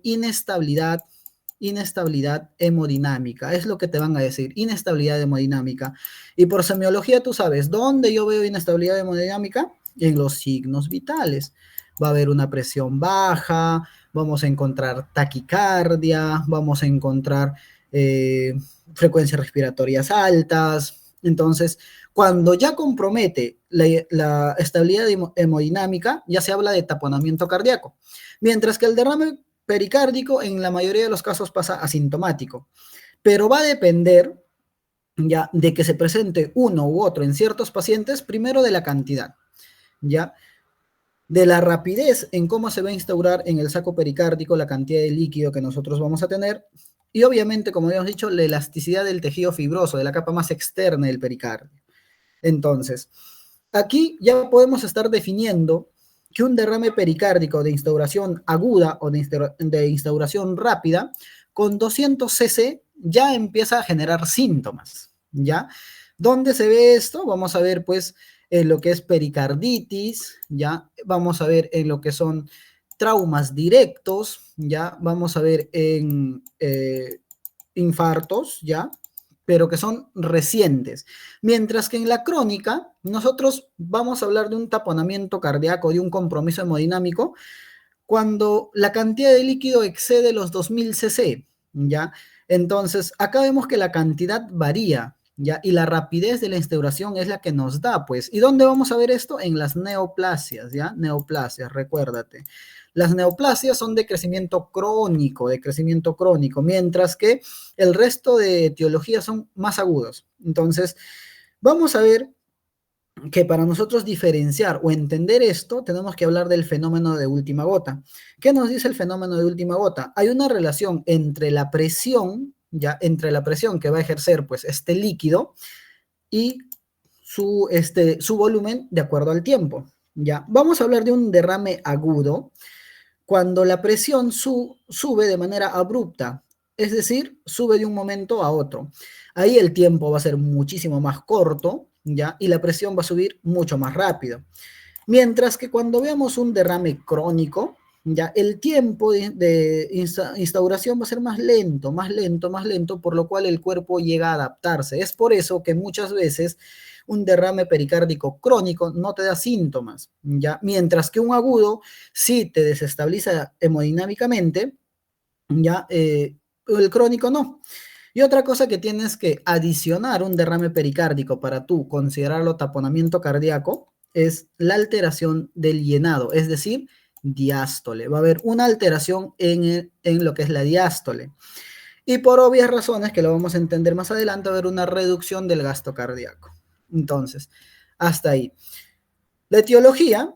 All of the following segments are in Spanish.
inestabilidad hemodinámica, es lo que te van a decir, inestabilidad hemodinámica. Y por semiología tú sabes, ¿dónde yo veo inestabilidad hemodinámica? En los signos vitales. Va a haber una presión baja, vamos a encontrar taquicardia, vamos a encontrar frecuencias respiratorias altas. Entonces, cuando ya compromete la estabilidad hemodinámica, ya se habla de taponamiento cardíaco. Mientras que el derrame pericárdico en la mayoría de los casos pasa asintomático, pero va a depender ya de que se presente uno u otro en ciertos pacientes, primero de la cantidad, ya de la rapidez en cómo se va a instaurar en el saco pericárdico la cantidad de líquido que nosotros vamos a tener y obviamente, como habíamos dicho, la elasticidad del tejido fibroso, de la capa más externa del pericardio. Entonces, aquí ya podemos estar definiendo que un derrame pericárdico de instauración aguda o de instauración rápida con 200 cc ya empieza a generar síntomas, ¿ya? ¿Dónde se ve esto? Vamos a ver, pues, en lo que es pericarditis, ¿ya? Vamos a ver en lo que son traumas directos, ¿ya? Vamos a ver en infartos, ¿ya? Pero que son recientes. Mientras que en la crónica, nosotros vamos a hablar de un taponamiento cardíaco, de un compromiso hemodinámico, cuando la cantidad de líquido excede los 2000 cc, ¿ya? Entonces, acá vemos que la cantidad varía, ¿ya? Y la rapidez de la instauración es la que nos da, pues. ¿Y dónde vamos a ver esto? En las neoplasias, ¿ya? Neoplasias, recuérdate. Las neoplasias son de crecimiento crónico, mientras que el resto de etiologías son más agudos. Entonces, vamos a ver que para nosotros diferenciar o entender esto, tenemos que hablar del fenómeno de última gota. ¿Qué nos dice el fenómeno de última gota? Hay una relación entre la presión, ya, entre la presión que va a ejercer, pues, este líquido y su volumen de acuerdo al tiempo, ya. Vamos a hablar de un derrame agudo cuando la presión sube de manera abrupta, es decir, sube de un momento a otro. Ahí el tiempo va a ser muchísimo más corto, ¿ya? Y la presión va a subir mucho más rápido. Mientras que cuando veamos un derrame crónico, ya el tiempo de instauración va a ser más lento, más lento, más lento, por lo cual el cuerpo llega a adaptarse. Es por eso que muchas veces un derrame pericárdico crónico no te da síntomas, ya, mientras que un agudo sí te desestabiliza hemodinámicamente, ya, el crónico no. Y otra cosa que tienes que adicionar un derrame pericárdico para tú considerarlo taponamiento cardíaco es la alteración del llenado, es decir, diástole. Va a haber una alteración en lo que es la diástole. Y por obvias razones, que lo vamos a entender más adelante, va a haber una reducción del gasto cardíaco. Entonces, hasta ahí. La etiología,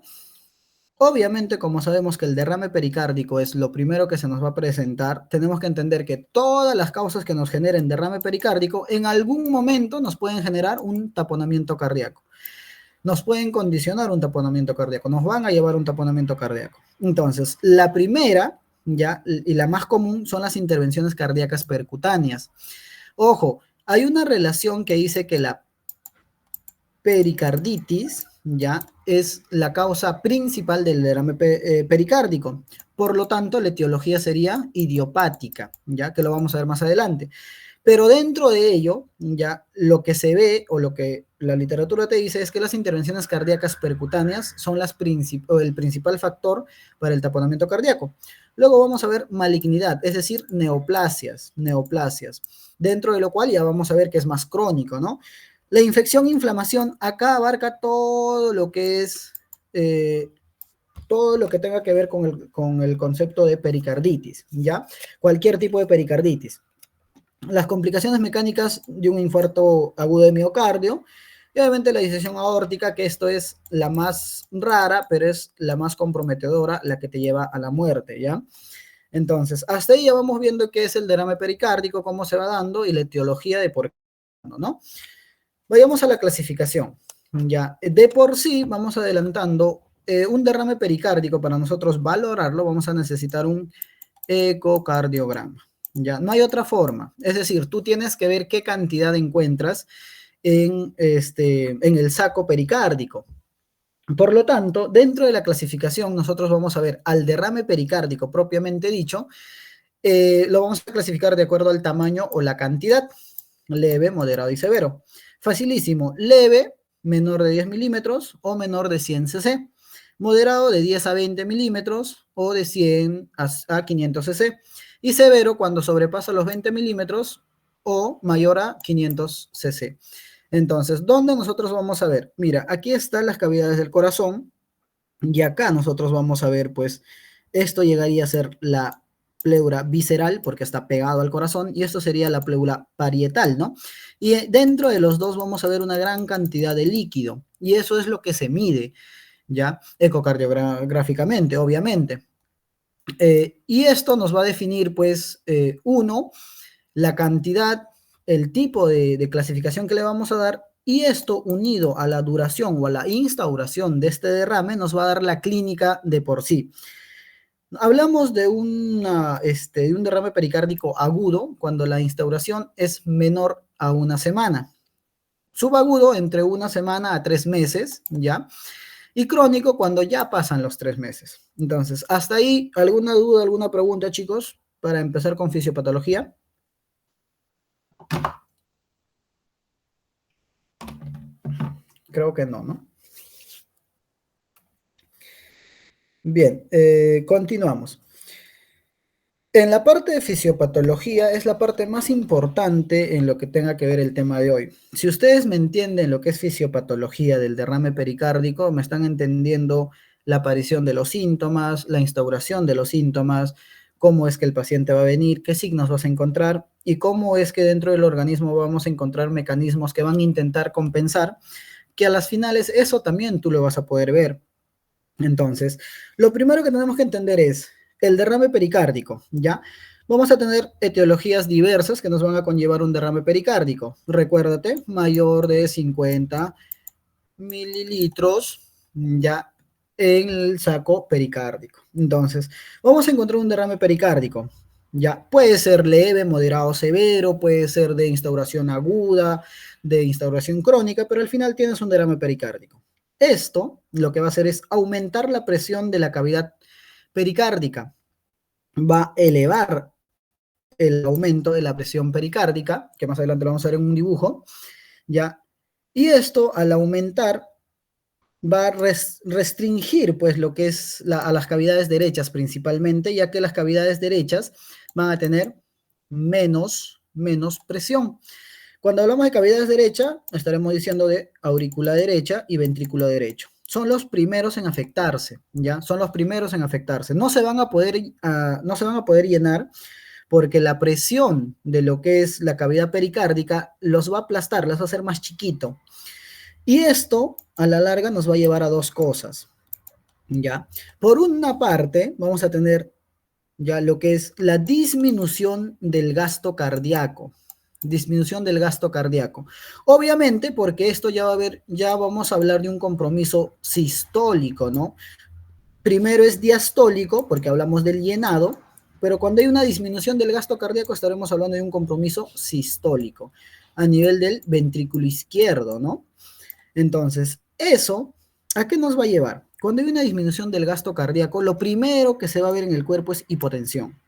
obviamente, como sabemos que el derrame pericárdico es lo primero que se nos va a presentar, tenemos que entender que todas las causas que nos generen derrame pericárdico en algún momento nos pueden generar un taponamiento cardíaco. Nos pueden condicionar un taponamiento cardíaco, nos van a llevar un taponamiento cardíaco. Entonces, la primera, ya, y la más común son las intervenciones cardíacas percutáneas. Ojo, hay una relación que dice que la pericarditis, ya, es la causa principal del derrame pericárdico. Por lo tanto, la etiología sería idiopática, ya, que lo vamos a ver más adelante. Pero dentro de ello, ya, lo que se ve o lo que la literatura te dice es que las intervenciones cardíacas percutáneas son el principal factor para el taponamiento cardíaco. Luego vamos a ver malignidad, es decir, neoplasias, dentro de lo cual ya vamos a ver que es más crónico, ¿no? La infección e inflamación acá abarca todo lo que es, todo lo que tenga que ver con el concepto de pericarditis, ¿ya? Cualquier tipo de pericarditis. Las complicaciones mecánicas de un infarto agudo de miocardio, y obviamente la disección aórtica, que esto es la más rara, pero es la más comprometedora, la que te lleva a la muerte, ¿ya? Entonces, hasta ahí ya vamos viendo qué es el derrame pericárdico, cómo se va dando y la etiología de por qué, ¿no? Vayamos a la clasificación. Ya, de por sí, vamos adelantando, un derrame pericárdico, para nosotros valorarlo, vamos a necesitar un ecocardiograma. Ya, no hay otra forma. Es decir, tú tienes que ver qué cantidad encuentras en el saco pericárdico. Por lo tanto, dentro de la clasificación, nosotros vamos a ver al derrame pericárdico propiamente dicho, lo vamos a clasificar de acuerdo al tamaño o la cantidad, leve, moderado y severo. Facilísimo, leve, menor de 10 milímetros o menor de 100 cc, moderado de 10 a 20 milímetros o de 100 a 500 cc, y severo cuando sobrepasa los 20 milímetros o mayor a 500 cc. Entonces, ¿dónde nosotros vamos a ver? Mira, aquí están las cavidades del corazón y acá nosotros vamos a ver, pues, esto llegaría a ser la pleura visceral porque está pegado al corazón y esto sería la pleura parietal, ¿no? Y dentro de los dos vamos a ver una gran cantidad de líquido y eso es lo que se mide, ¿ya? Ecocardiográficamente, obviamente. Y esto nos va a definir, pues, uno, la cantidad, el tipo de clasificación que le vamos a dar, y esto unido a la duración o a la instauración de este derrame nos va a dar la clínica de por sí. Hablamos de un derrame pericárdico agudo cuando la instauración es menor a una semana. Subagudo entre una semana a 3 meses, ¿ya? Y crónico cuando ya pasan los 3 meses. Entonces, hasta ahí, ¿alguna duda, alguna pregunta, chicos? Para empezar con fisiopatología. Creo que no, ¿no? Bien, continuamos. En la parte de fisiopatología es la parte más importante en lo que tenga que ver el tema de hoy. Si ustedes me entienden lo que es fisiopatología del derrame pericárdico, me están entendiendo la aparición de los síntomas, la instauración de los síntomas, cómo es que el paciente va a venir, qué signos vas a encontrar y cómo es que dentro del organismo vamos a encontrar mecanismos que van a intentar compensar, que a las finales eso también tú lo vas a poder ver. Entonces, lo primero que tenemos que entender es el derrame pericárdico, ¿ya? Vamos a tener etiologías diversas que nos van a conllevar un derrame pericárdico. Recuérdate, mayor de 50 mililitros, ¿ya? En el saco pericárdico. Entonces, vamos a encontrar un derrame pericárdico, ¿ya? Puede ser leve, moderado, severo, puede ser de instauración aguda, de instauración crónica, pero al final tienes un derrame pericárdico. Esto lo que va a hacer es aumentar la presión de la cavidad pericárdica, va a elevar el aumento de la presión pericárdica, que más adelante lo vamos a ver en un dibujo, ¿ya? Y esto al aumentar va a restringir pues lo que es a las cavidades derechas principalmente, ya que las cavidades derechas van a tener menos presión. Cuando hablamos de cavidades derechas, estaremos diciendo de aurícula derecha y ventrículo derecho. Son los primeros en afectarse, ¿ya? Son los primeros en afectarse. No se van a poder llenar porque la presión de lo que es la cavidad pericárdica los va a aplastar, los va a hacer más chiquito. Y esto, a la larga, nos va a llevar a dos cosas, ¿ya? Por una parte, vamos a tener ya lo que es la disminución del gasto cardíaco. Disminución del gasto cardíaco. Obviamente, porque esto ya va a haber, ya vamos a hablar de un compromiso sistólico, ¿no? Primero es diastólico, porque hablamos del llenado, pero cuando hay una disminución del gasto cardíaco estaremos hablando de un compromiso sistólico a nivel del ventrículo izquierdo, ¿no? Entonces, eso, ¿a qué nos va a llevar? Cuando hay una disminución del gasto cardíaco, lo primero que se va a ver en el cuerpo es hipotensión.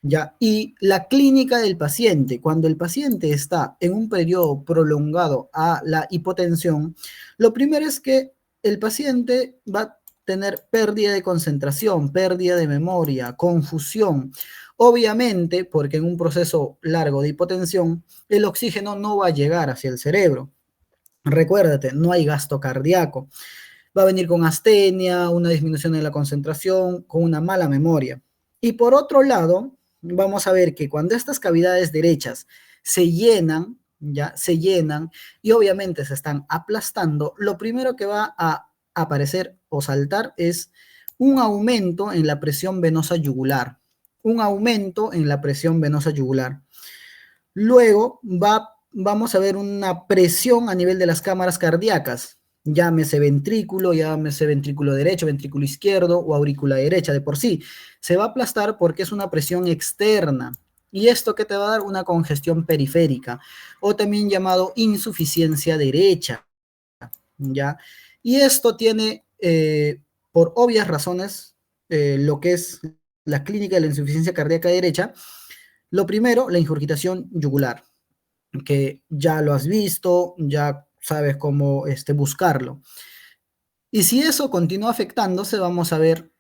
¿Ya? Y la clínica del paciente, cuando el paciente está en un periodo prolongado a la hipotensión, lo primero es que el paciente va a tener pérdida de concentración, pérdida de memoria, confusión. Obviamente, porque en un proceso largo de hipotensión, el oxígeno no va a llegar hacia el cerebro. Recuérdate, no hay gasto cardíaco. Va a venir con astenia, una disminución en la concentración, con una mala memoria. Y por otro lado, vamos a ver que cuando estas cavidades derechas se llenan, ya se llenan y obviamente se están aplastando, lo primero que va a aparecer o saltar es un aumento en la presión venosa yugular. Un aumento en la presión venosa yugular. Luego vamos a ver una presión a nivel de las cámaras cardíacas, llámese ventrículo derecho, ventrículo izquierdo o aurícula derecha de por sí. Se va a aplastar porque es una presión externa. ¿Y esto que te va a dar? Una congestión periférica o también llamado insuficiencia derecha, ¿ya? Y esto tiene por obvias razones, lo que es la clínica de la insuficiencia cardíaca derecha. Lo primero, la ingurgitación yugular, que ya lo has visto, ya sabes cómo buscarlo. Y si eso continúa afectándose, vamos a ver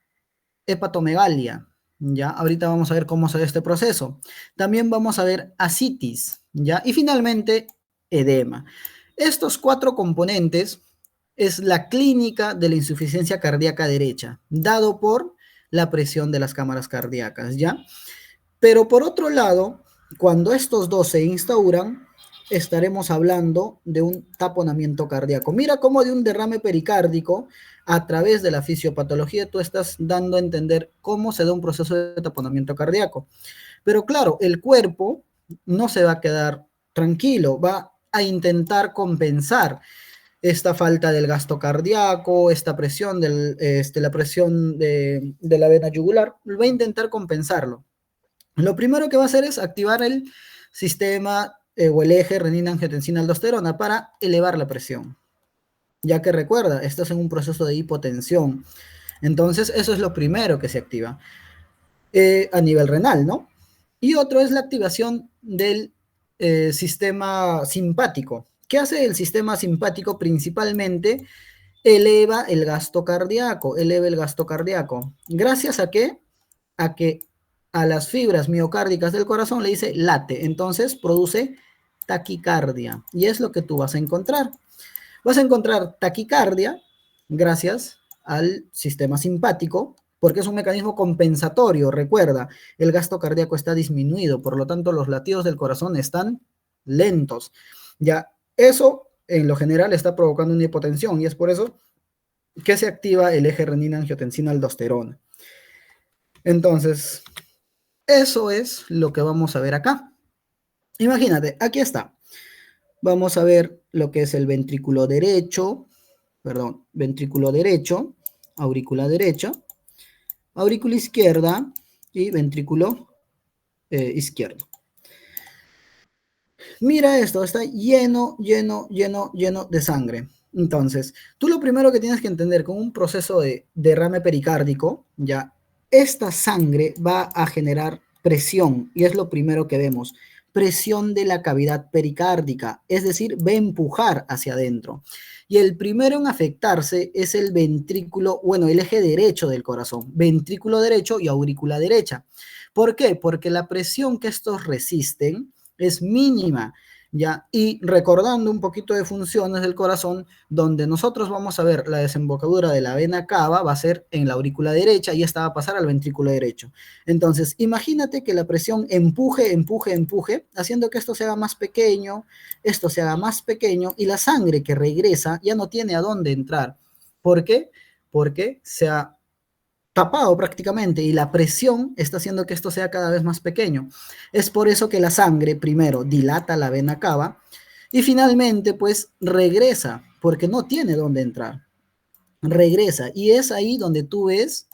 hepatomegalia, ¿ya? Ahorita vamos a ver cómo se ve este proceso. También vamos a ver ascitis, ¿ya? Y finalmente, edema. Estos cuatro componentes es la clínica de la insuficiencia cardíaca derecha, dado por la presión de las cámaras cardíacas, ¿ya? Pero por otro lado, cuando estos dos se instauran, estaremos hablando de un taponamiento cardíaco. Mira cómo de un derrame pericárdico, a través de la fisiopatología, tú estás dando a entender cómo se da un proceso de taponamiento cardíaco. Pero claro, el cuerpo no se va a quedar tranquilo, va a intentar compensar esta falta del gasto cardíaco, esta presión, la presión de la vena yugular, va a intentar compensarlo. Lo primero que va a hacer es activar el sistema o el eje renina-angiotensina-aldosterona para elevar la presión. Ya que recuerda, estás en un proceso de hipotensión. Entonces, eso es lo primero que se activa a nivel renal, ¿no? Y otro es la activación del sistema simpático. ¿Qué hace el sistema simpático? Principalmente eleva el gasto cardíaco, eleva el gasto cardíaco. ¿Gracias a qué? A que a las fibras miocárdicas del corazón le dice late, entonces produce taquicardia. Y es lo que tú vas a encontrar. Vas a encontrar taquicardia gracias al sistema simpático, porque es un mecanismo compensatorio. Recuerda, el gasto cardíaco está disminuido, por lo tanto los latidos del corazón están lentos. Ya, eso en lo general está provocando una hipotensión y es por eso que se activa el eje renina-angiotensina-aldosterona. Entonces, eso es lo que vamos a ver acá. Imagínate, aquí está. Vamos a ver lo que es el ventrículo derecho, ventrículo derecho, aurícula derecha, aurícula izquierda y ventrículo izquierdo. Mira esto, está lleno, lleno, lleno, lleno de sangre. Entonces, tú lo primero que tienes que entender con un proceso de derrame pericárdico, ya, esta sangre va a generar presión y es lo primero que vemos. Presión de la cavidad pericárdica, es decir, va a empujar hacia adentro. Y el primero en afectarse es el ventrículo, bueno, el eje derecho del corazón, ventrículo derecho y aurícula derecha. ¿Por qué? Porque la presión que estos resisten es mínima, ¿ya? Y recordando un poquito de funciones del corazón, donde nosotros vamos a ver la desembocadura de la vena cava va a ser en la aurícula derecha y esta va a pasar al ventrículo derecho. Entonces, imagínate que la presión empuje, empuje, empuje, haciendo que esto se haga más pequeño, esto se haga más pequeño y la sangre que regresa ya no tiene a dónde entrar. ¿Por qué? Porque se ha tapado prácticamente y la presión está haciendo que esto sea cada vez más pequeño. Es por eso que la sangre primero dilata la vena cava y finalmente pues regresa porque no tiene dónde entrar. Regresa y es ahí donde tú ves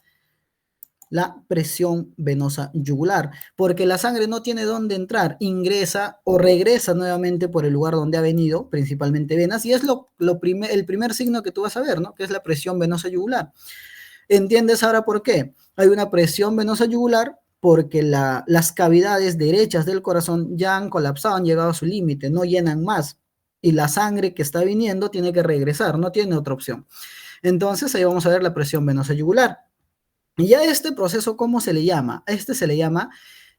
la presión venosa yugular, porque la sangre no tiene dónde entrar, ingresa o regresa nuevamente por el lugar donde ha venido, principalmente venas, y es el primer signo que tú vas a ver, ¿no? Que es la presión venosa yugular. ¿Entiendes ahora por qué? Hay una presión venosa yugular porque las cavidades derechas del corazón ya han colapsado, han llegado a su límite, no llenan más. Y la sangre que está viniendo tiene que regresar, no tiene otra opción. Entonces ahí vamos a ver la presión venosa yugular. Y a este proceso, ¿cómo se le llama? A este se le llama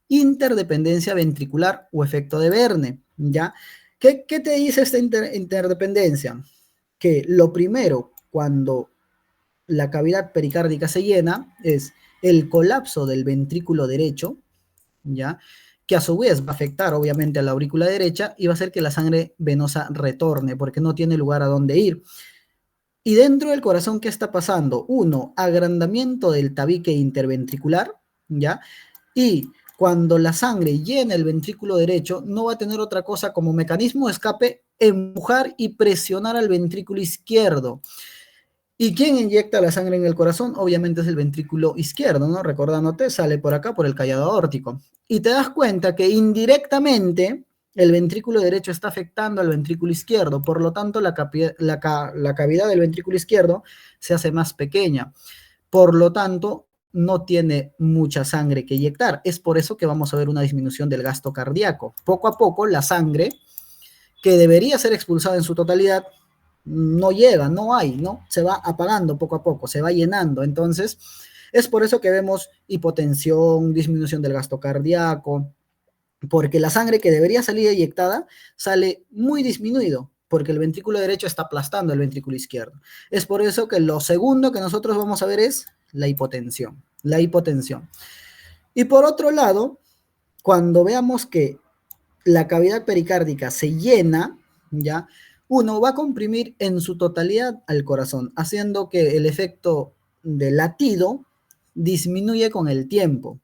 interdependencia ventricular o efecto de Verne, ¿ya? ¿Qué te dice esta interdependencia? Que lo primero, cuando la cavidad pericárdica se llena, es el colapso del ventrículo derecho, ¿ya? Que a su vez va a afectar obviamente a la aurícula derecha y va a hacer que la sangre venosa retorne porque no tiene lugar a dónde ir. Y dentro del corazón, ¿qué está pasando? Uno, agrandamiento del tabique interventricular, ¿ya? Y cuando la sangre llena el ventrículo derecho, no va a tener otra cosa como mecanismo de escape, empujar y presionar al ventrículo izquierdo. ¿Y quién inyecta la sangre en el corazón? Obviamente es el ventrículo izquierdo, ¿no? Recordándote, sale por acá por el callado aórtico. Y te das cuenta que indirectamente el ventrículo derecho está afectando al ventrículo izquierdo, por lo tanto la cavidad del ventrículo izquierdo se hace más pequeña, por lo tanto no tiene mucha sangre que inyectar. Es por eso que vamos a ver una disminución del gasto cardíaco. Poco a poco la sangre que debería ser expulsada en su totalidad no llega, no hay, ¿no? Se va apagando poco a poco, se va llenando. Entonces, es por eso que vemos hipotensión, disminución del gasto cardíaco, porque la sangre que debería salir eyectada sale muy disminuido, porque el ventrículo derecho está aplastando el ventrículo izquierdo. Es por eso que lo segundo que nosotros vamos a ver es la hipotensión, la hipotensión. Y por otro lado, cuando veamos que la cavidad pericárdica se llena, ¿ya? Uno va a comprimir en su totalidad al corazón, haciendo que el efecto del latido disminuye con el tiempo.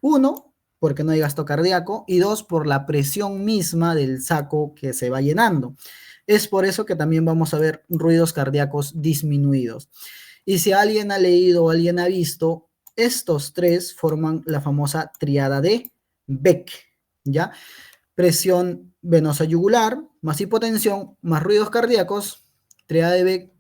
Uno, porque no hay gasto cardíaco, y dos, por la presión misma del saco que se va llenando. Es por eso que también vamos a ver ruidos cardíacos disminuidos. Y si alguien ha leído o alguien ha visto, estos tres forman la famosa triada de Beck, ¿ya? Presión venosa yugular, más hipotensión, más ruidos cardíacos, triada de Beck,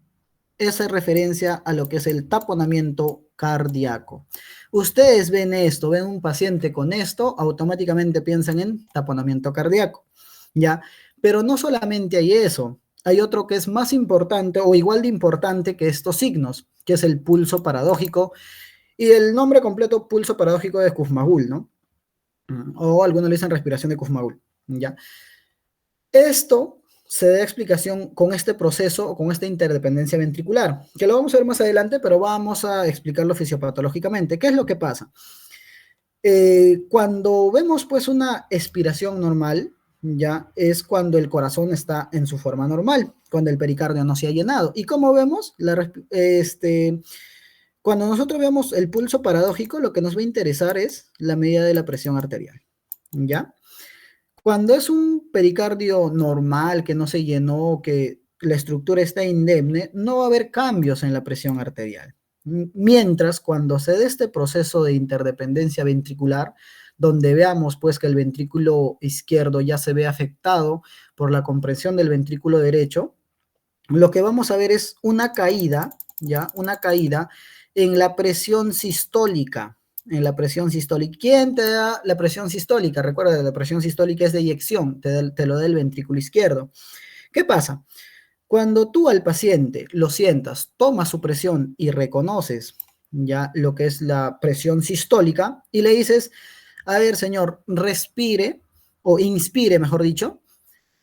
esa referencia a lo que es el taponamiento cardíaco. Ustedes ven esto, ven un paciente con esto, automáticamente piensan en taponamiento cardíaco, ¿ya? Pero no solamente hay eso, hay otro que es más importante o igual de importante que estos signos, que es el pulso paradójico y el nombre completo pulso paradójico de Kussmaul, ¿no? O algunos le dicen respiración de Kussmaul, ¿ya? Esto se da explicación con este proceso o con esta interdependencia ventricular, que lo vamos a ver más adelante, pero vamos a explicarlo fisiopatológicamente. ¿Qué es lo que pasa? Cuando vemos pues una expiración normal, ya es cuando el corazón está en su forma normal, cuando el pericardio no se ha llenado. Y como vemos, cuando nosotros vemos el pulso paradójico, lo que nos va a interesar es la medida de la presión arterial, ¿ya? Cuando es un pericardio normal, que no se llenó, que la estructura está indemne, no va a haber cambios en la presión arterial. Mientras cuando se dé este proceso de interdependencia ventricular, donde veamos pues que el ventrículo izquierdo ya se ve afectado por la compresión del ventrículo derecho, lo que vamos a ver es una caída, ¿ya? Una caída en la presión sistólica, en la presión sistólica. ¿Quién te da la presión sistólica? Recuerda, la presión sistólica es de eyección, te lo da el ventrículo izquierdo. ¿Qué pasa? Cuando tú al paciente lo sientas, tomas su presión y reconoces ya lo que es la presión sistólica y le dices, a ver, señor, respire o inspire, mejor dicho,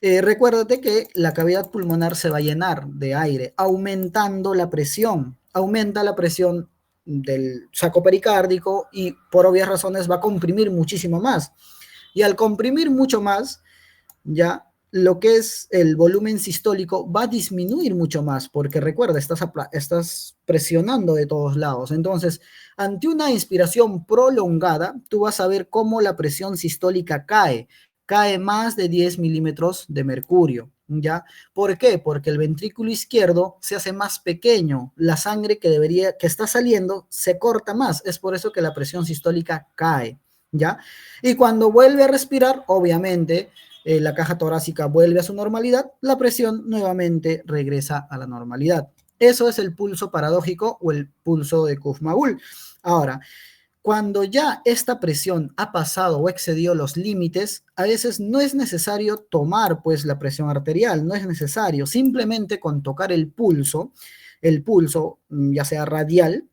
recuérdate que la cavidad pulmonar se va a llenar de aire, aumentando la presión. Aumenta la presión del saco pericárdico y por obvias razones va a comprimir muchísimo más. Y al comprimir mucho más, ya lo que es el volumen sistólico va a disminuir mucho más, porque recuerda, estás presionando de todos lados. Entonces, ante una inspiración prolongada, tú vas a ver cómo la presión sistólica cae más de 10 milímetros de mercurio. ¿Ya? ¿Por qué? Porque el ventrículo izquierdo se hace más pequeño, la sangre que está saliendo se corta más, es por eso que la presión sistólica cae, ¿ya? Y cuando vuelve a respirar, obviamente, la caja torácica vuelve a su normalidad, la presión nuevamente regresa a la normalidad. Eso es el pulso paradójico o el pulso de Kussmaul. Ahora, cuando ya esta presión ha pasado o excedido los límites, a veces no es necesario tomar pues la presión arterial, no es necesario, simplemente con tocar el pulso ya sea radial,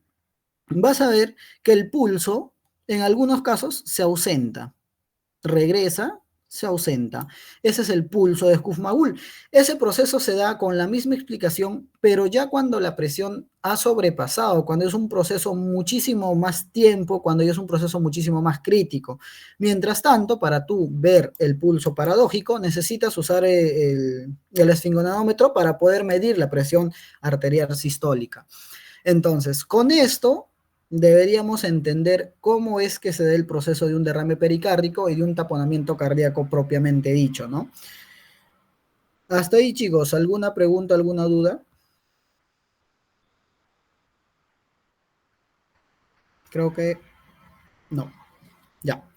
vas a ver que el pulso en algunos casos se ausenta, regresa, se ausenta. Ese es el pulso de Kussmaul. Ese proceso se da con la misma explicación, pero ya cuando la presión ha sobrepasado, cuando es un proceso muchísimo más tiempo, cuando ya es un proceso muchísimo más crítico. Mientras tanto, para tú ver el pulso paradójico, necesitas usar el esfingonadómetro para poder medir la presión arterial sistólica. Entonces, con esto deberíamos entender cómo es que se da el proceso de un derrame pericárdico y de un taponamiento cardíaco propiamente dicho, ¿no? Hasta ahí, chicos, ¿alguna pregunta, alguna duda? Creo que no. Ya.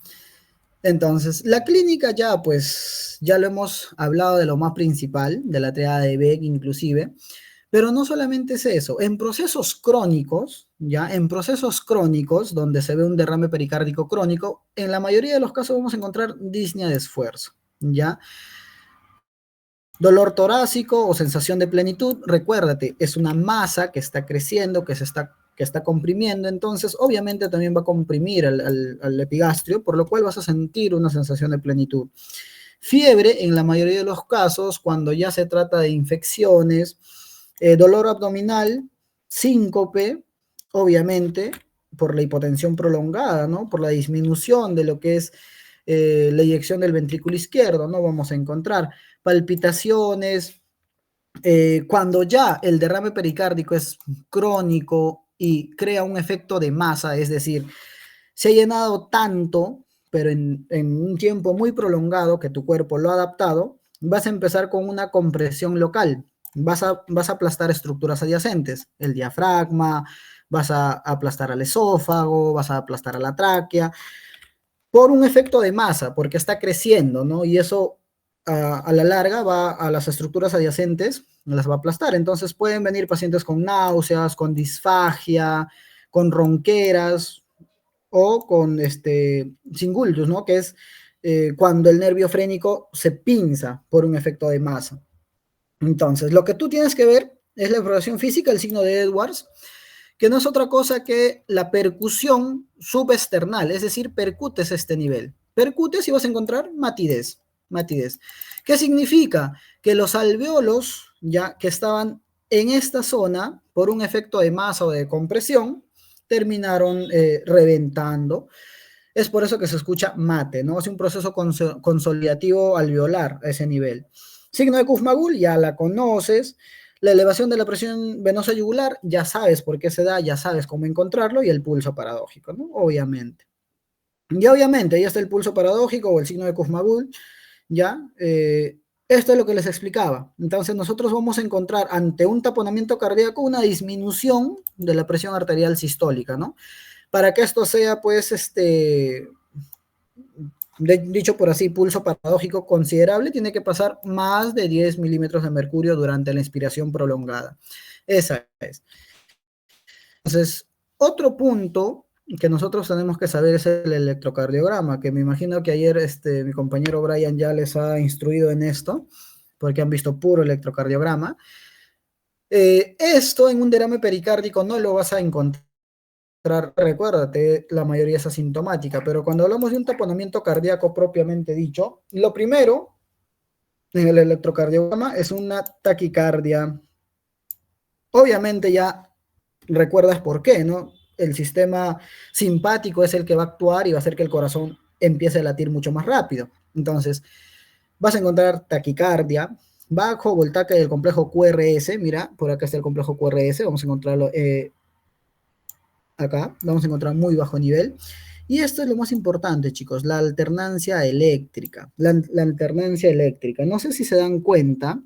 Entonces, la clínica ya, pues, ya lo hemos hablado de lo más principal, de la triada de Beck inclusive, pero no solamente es eso, en procesos crónicos, ya, en procesos crónicos donde se ve un derrame pericárdico crónico, en la mayoría de los casos vamos a encontrar disnea de esfuerzo, ya. Dolor torácico o sensación de plenitud, recuérdate, es una masa que está creciendo, que está comprimiendo, entonces obviamente también va a comprimir al epigastrio, por lo cual vas a sentir una sensación de plenitud. Fiebre, en la mayoría de los casos, cuando ya se trata de infecciones, dolor abdominal, síncope, obviamente, por la hipotensión prolongada, ¿no? Por la disminución de lo que es la eyección del ventrículo izquierdo, ¿no? Vamos a encontrar palpitaciones, cuando ya el derrame pericárdico es crónico y crea un efecto de masa, es decir, se ha llenado tanto, pero en un tiempo muy prolongado que tu cuerpo lo ha adaptado, vas a empezar con una compresión local. Vas a aplastar estructuras adyacentes, el diafragma, vas a aplastar al esófago, vas a aplastar a la tráquea, por un efecto de masa, porque está creciendo, ¿no? Y eso a la larga va a las estructuras adyacentes, las va a aplastar. Entonces pueden venir pacientes con náuseas, con disfagia, con ronqueras o con singultus, ¿no? Que es cuando el nervio frénico se pinza por un efecto de masa. Entonces, lo que tú tienes que ver es la exploración física, el signo de Edwards, que no es otra cosa que la percusión subesternal, es decir, percutes este nivel. Percutes y vas a encontrar matidez. Matidez. ¿Qué significa? Que los alveolos, ya que estaban en esta zona, por un efecto de masa o de compresión, terminaron reventando. Es por eso que se escucha mate, ¿no? Es un proceso consolidativo alveolar a ese nivel. Signo de Kuffmagul, ya la conoces. La elevación de la presión venosa yugular, ya sabes por qué se da, ya sabes cómo encontrarlo, y el pulso paradójico, ¿no? Obviamente. Y obviamente, ya está el pulso paradójico o el signo de Kuffmagul, ¿ya? Esto es lo que les explicaba. Entonces, nosotros vamos a encontrar ante un taponamiento cardíaco una disminución de la presión arterial sistólica, ¿no? Para que esto sea, pues, dicho por así, pulso paradójico considerable, tiene que pasar más de 10 milímetros de mercurio durante la inspiración prolongada. Esa es. Entonces, otro punto que nosotros tenemos que saber es el electrocardiograma, que me imagino que ayer mi compañero Brian ya les ha instruido en esto, porque han visto puro electrocardiograma. Esto en un derrame pericárdico no lo vas a encontrar. Recuérdate, la mayoría es asintomática, pero cuando hablamos de un taponamiento cardíaco propiamente dicho, lo primero en el electrocardiograma es una taquicardia. Obviamente ya recuerdas por qué, ¿no? El sistema simpático es el que va a actuar y va a hacer que el corazón empiece a latir mucho más rápido. Entonces, vas a encontrar taquicardia, bajo voltaje del complejo QRS, mira, por acá está el complejo QRS, vamos a encontrarlo acá, vamos a encontrar muy bajo nivel. Y esto es lo más importante, chicos, la alternancia eléctrica. La alternancia eléctrica. No sé si se dan cuenta.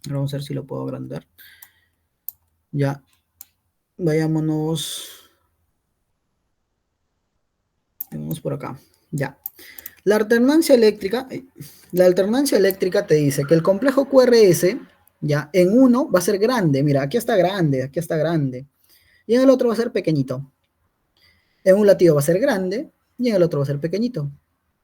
Vamos a ver si lo puedo agrandar. Ya. Vayámonos. Vamos por acá. Ya. La alternancia eléctrica te dice que el complejo QRS, ya, en uno va a ser grande. Mira, aquí está grande, aquí está grande. Y en el otro va a ser pequeñito. En un latido va a ser grande y en el otro va a ser pequeñito.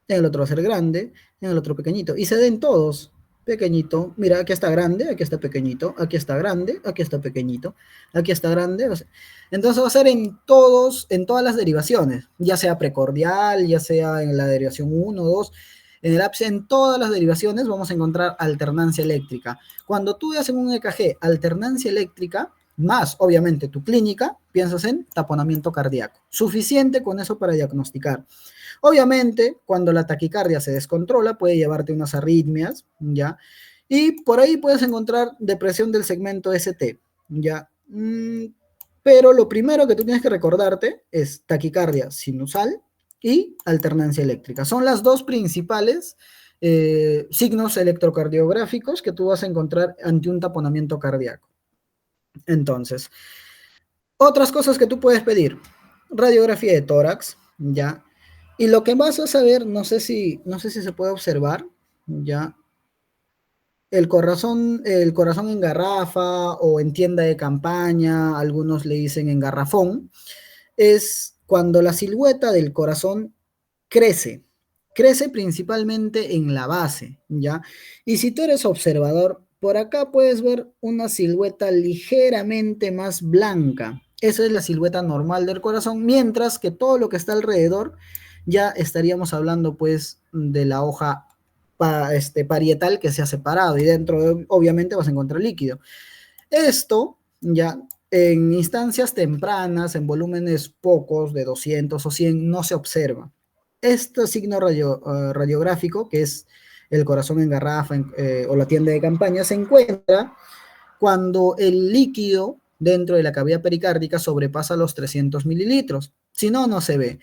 En el otro va a ser grande, en el otro pequeñito. Y se den todos pequeñito. Mira, aquí está grande, aquí está pequeñito, aquí está grande, aquí está pequeñito, aquí está grande. Entonces va a ser en todos, en todas las derivaciones, ya sea precordial, ya sea en la derivación uno, 2, en el ápice, en todas las derivaciones vamos a encontrar alternancia eléctrica. Cuando tú veas en un EKG alternancia eléctrica, más obviamente tu clínica, piensas en taponamiento cardíaco. Suficiente con eso para diagnosticar. Obviamente, cuando la taquicardia se descontrola, puede llevarte unas arritmias, ¿ya? Y por ahí puedes encontrar depresión del segmento ST, ¿ya? Pero lo primero que tú tienes que recordarte es taquicardia sinusal y alternancia eléctrica. Son las dos principales signos electrocardiográficos que tú vas a encontrar ante un taponamiento cardíaco. Entonces, otras cosas que tú puedes pedir. Radiografía de tórax, ¿ya? Y lo que vas a saber, no sé si se puede observar, ya, el corazón en garrafa o en tienda de campaña, algunos le dicen en garrafón, es cuando la silueta del corazón crece, crece principalmente en la base, ¿ya? Y si tú eres observador, por acá puedes ver una silueta ligeramente más blanca. Esa es la silueta normal del corazón, mientras que todo lo que está alrededor ya estaríamos hablando pues de la hoja parietal que se ha separado y dentro obviamente vas a encontrar líquido. Esto ya en instancias tempranas, en volúmenes pocos de 200 o 100, no se observa. Este signo radiográfico, que es el corazón en garrafa o la tienda de campaña, se encuentra cuando el líquido dentro de la cavidad pericárdica sobrepasa los 300 mililitros. Si no, no se ve.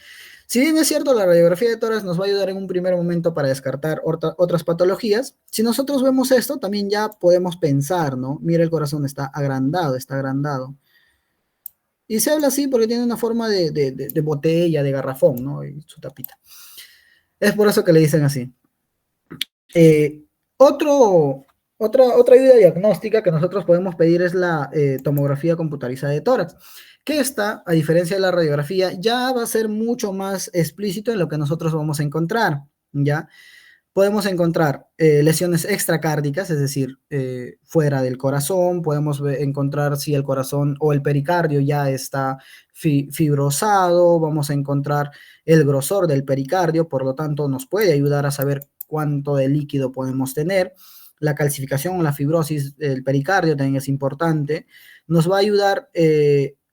Si bien es cierto, la radiografía de tórax nos va a ayudar en un primer momento para descartar otras patologías, si nosotros vemos esto, también ya podemos pensar, ¿no? Mira, el corazón está agrandado, está agrandado. Y se habla así porque tiene una forma de botella, de garrafón, ¿no? Y su tapita. Es por eso que le dicen así. Eh, otro, otra ayuda diagnóstica que nosotros podemos pedir es la tomografía computarizada de tórax, que esta, a diferencia de la radiografía, ya va a ser mucho más explícito en lo que nosotros vamos a encontrar, ¿ya? Podemos encontrar lesiones extracárdicas, es decir, fuera del corazón, podemos encontrar si el corazón o el pericardio ya está fibrosado, vamos a encontrar el grosor del pericardio, por lo tanto nos puede ayudar a saber cuánto de líquido podemos tener. La calcificación o la fibrosis del pericardio también es importante. Nos va a ayudar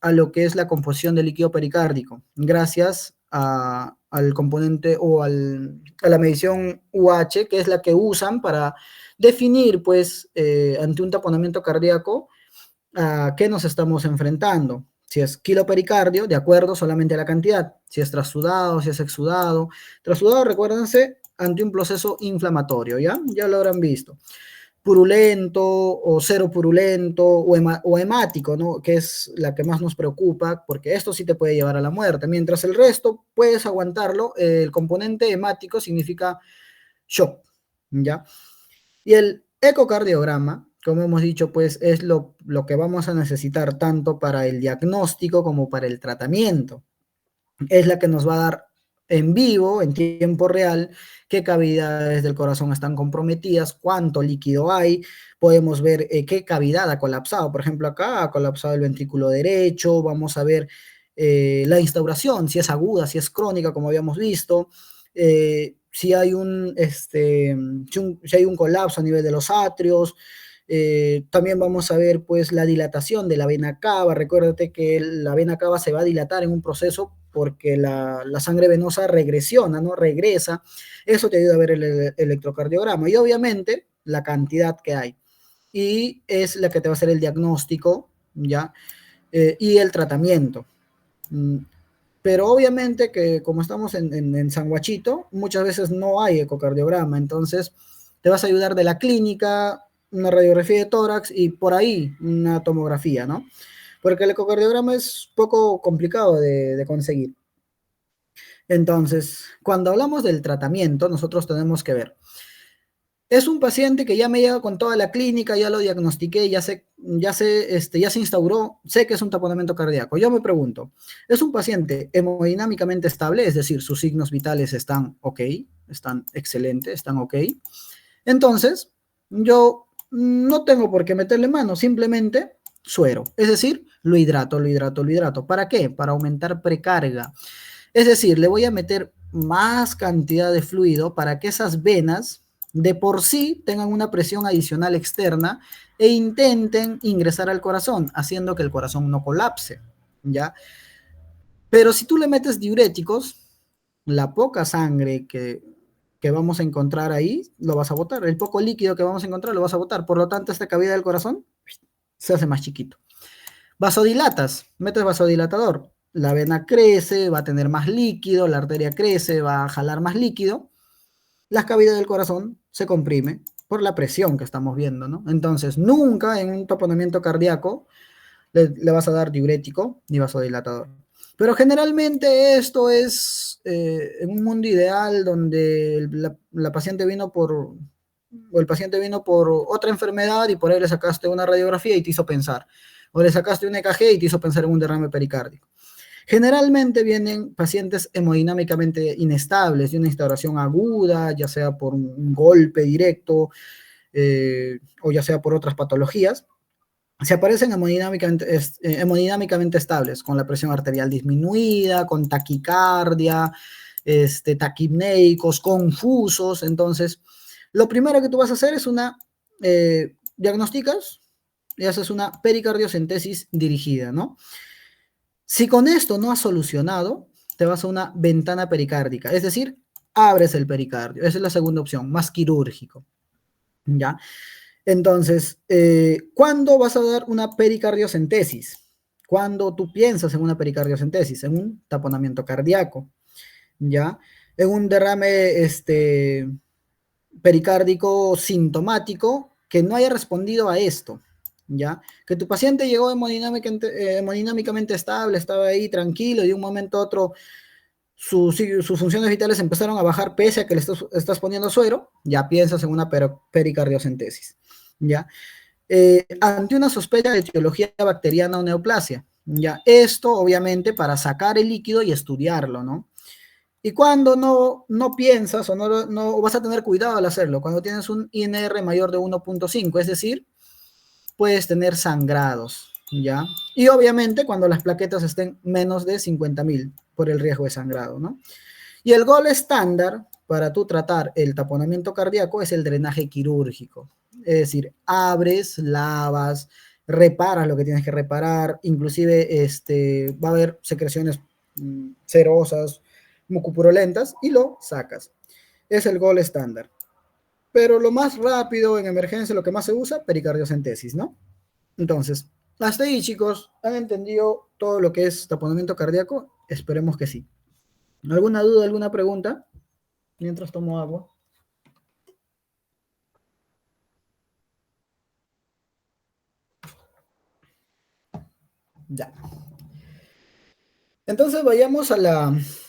a lo que es la composición del líquido pericárdico, gracias al componente o a la medición UH, que es la que usan para definir, pues, ante un taponamiento cardíaco, a qué nos estamos enfrentando. Si es kilopericardio, de acuerdo solamente a la cantidad. Si es trasudado, si es exudado. Trasudado, recuérdense, ante un proceso inflamatorio, ¿ya? Ya lo habrán visto. Purulento o cero purulento o hemático, ¿no? Que es la que más nos preocupa, porque esto sí te puede llevar a la muerte, mientras el resto puedes aguantarlo. El componente hemático significa shock, ¿ya? Y el ecocardiograma, como hemos dicho, pues es lo que vamos a necesitar tanto para el diagnóstico como para el tratamiento. Es la que nos va a dar en vivo, en tiempo real, qué cavidades del corazón están comprometidas, cuánto líquido hay, podemos ver qué cavidad ha colapsado. Por ejemplo, acá ha colapsado el ventrículo derecho, vamos a ver la instauración, si es aguda, si es crónica, como habíamos visto, si hay si hay un colapso a nivel de los atrios. También vamos a ver pues la dilatación de la vena cava. Recuérdate que la vena cava se va a dilatar en un proceso porque la sangre venosa regresiona, ¿no? Regresa. Eso te ayuda a ver el electrocardiograma y obviamente la cantidad que hay. Y es la que te va a hacer el diagnóstico, ¿ya? Y el tratamiento. Mm, Pero obviamente que como estamos en San Guachito, muchas veces no hay ecocardiograma, entonces te vas a ayudar de la clínica, una radiografía de tórax y por ahí una tomografía, ¿no? Porque el ecocardiograma es poco complicado de conseguir. Entonces, cuando hablamos del tratamiento, nosotros tenemos que ver, es un paciente que ya me llega con toda la clínica, ya lo diagnostiqué, ya se instauró, sé que es un taponamiento cardíaco. Yo me pregunto, ¿es un paciente hemodinámicamente estable? Es decir, sus signos vitales están ok, están excelentes, están ok. Entonces, yo no tengo por qué meterle mano, simplemente suero. Es decir, lo hidrato, lo hidrato, lo hidrato. ¿Para qué? Para aumentar precarga. Es decir, le voy a meter más cantidad de fluido para que esas venas de por sí tengan una presión adicional externa e intenten ingresar al corazón, haciendo que el corazón no colapse, ¿ya? Pero si tú le metes diuréticos, la poca sangre que vamos a encontrar ahí, lo vas a botar. El poco líquido que vamos a encontrar, lo vas a botar. Por lo tanto, esta cavidad del corazón se hace más chiquito. Vasodilatas, metes vasodilatador, la vena crece, va a tener más líquido, la arteria crece, va a jalar más líquido, la cavidad del corazón se comprime por la presión que estamos viendo, ¿no? Entonces, nunca en un taponamiento cardíaco le vas a dar diurético ni vasodilatador. Pero generalmente esto es en un mundo ideal donde la paciente vino por, o el paciente vino por otra enfermedad y por ahí le sacaste una radiografía y te hizo pensar, o le sacaste un EKG y te hizo pensar en un derrame pericárdico. Generalmente vienen pacientes hemodinámicamente inestables, de una instauración aguda, ya sea por un golpe directo o ya sea por otras patologías. Se aparecen hemodinámicamente estables, con la presión arterial disminuida, con taquicardia, taquipneicos, confusos. Entonces, lo primero que tú vas a hacer es diagnosticas y haces una pericardiocentesis dirigida, ¿no? Si con esto no has solucionado, te vas a una ventana pericárdica, es decir, abres el pericardio. Esa es la segunda opción, más quirúrgico, ¿ya? Entonces, ¿cuándo vas a dar una pericardiocentesis? Cuando tú piensas en una pericardiocentesis, en un taponamiento cardíaco, ¿ya? En un derrame pericárdico sintomático que no haya respondido a esto, ¿ya? Que tu paciente llegó hemodinámicamente estable, estaba ahí tranquilo y de un momento a otro sus funciones vitales empezaron a bajar pese a que le estás poniendo suero, ya piensas en una pericardiocentesis, ¿ya? Ante una sospecha de etiología bacteriana o neoplasia, ¿ya? Esto obviamente para sacar el líquido y estudiarlo, ¿no? Y cuando no piensas o no vas a tener cuidado al hacerlo, cuando tienes un INR mayor de 1.5, es decir, puedes tener sangrados, ¿ya? Y obviamente cuando las plaquetas estén menos de 50.000 por el riesgo de sangrado, ¿no? Y el gol estándar para tú tratar el taponamiento cardíaco es el drenaje quirúrgico. Es decir, abres, lavas, reparas lo que tienes que reparar, inclusive va a haber secreciones cerosas, mucopurulentas y lo sacas. Es el gol estándar. Pero lo más rápido en emergencia, lo que más se usa, pericardiocentesis, ¿no? Entonces, hasta ahí, chicos, ¿han entendido todo lo que es taponamiento cardíaco? Esperemos que sí. ¿Alguna duda, alguna pregunta? Mientras tomo agua. Ya. Entonces vayamos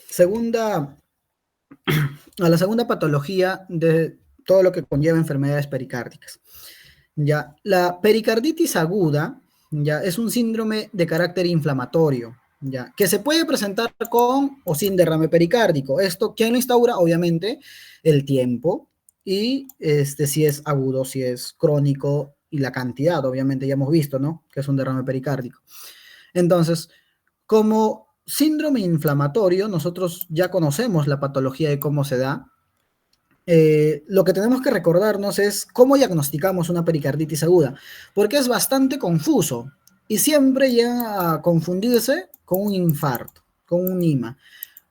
segunda, a la segunda patología de todo lo que conlleva enfermedades pericárdicas. Ya, la pericarditis aguda, ya, es un síndrome de carácter inflamatorio, ya, que se puede presentar con o sin derrame pericárdico. Esto, ¿quién lo instaura? Obviamente, el tiempo y si es agudo, si es crónico y la cantidad, obviamente ya hemos visto, ¿no? Que es un derrame pericárdico. Entonces, como síndrome inflamatorio, nosotros ya conocemos la patología de cómo se da. Lo que tenemos que recordarnos es cómo diagnosticamos una pericarditis aguda, porque es bastante confuso y siempre llega a confundirse con un infarto, con un IMA,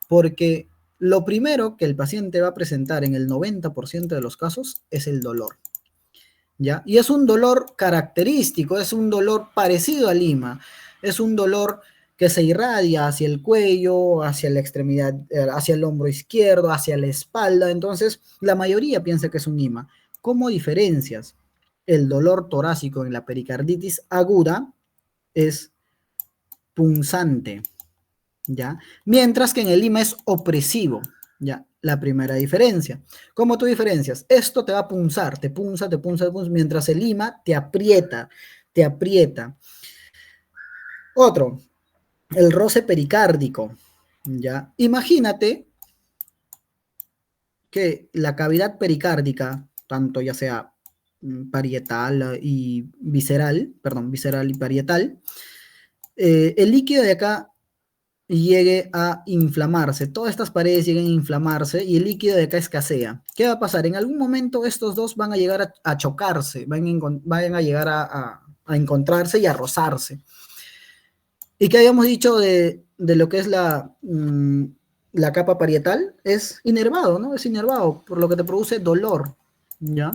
porque lo primero que el paciente va a presentar en el 90% de los casos es el dolor, ¿ya? Y es un dolor característico, es un dolor parecido al IMA, es un dolor que se irradia hacia el cuello, hacia la extremidad, hacia el hombro izquierdo, hacia la espalda. Entonces, la mayoría piensa que es un IMA. ¿Cómo diferencias? El dolor torácico en la pericarditis aguda es punzante, ¿ya? Mientras que en el IMA es opresivo, ¿ya? La primera diferencia. ¿Cómo tú diferencias? Esto te va a punzar, te punza, te punza, te punza, mientras el IMA te aprieta, te aprieta. Otro, el roce pericárdico, ¿ya? Imagínate que la cavidad pericárdica, tanto ya sea parietal y visceral, perdón, visceral y parietal, el líquido de acá llegue a inflamarse, todas estas paredes lleguen a inflamarse y el líquido de acá escasea. ¿Qué va a pasar? En algún momento estos dos van a llegar a chocarse, van a llegar a encontrarse y a rozarse. ¿Y qué habíamos dicho de lo que es la capa parietal? Es inervado, ¿no? Es inervado, por lo que te produce dolor, ¿ya?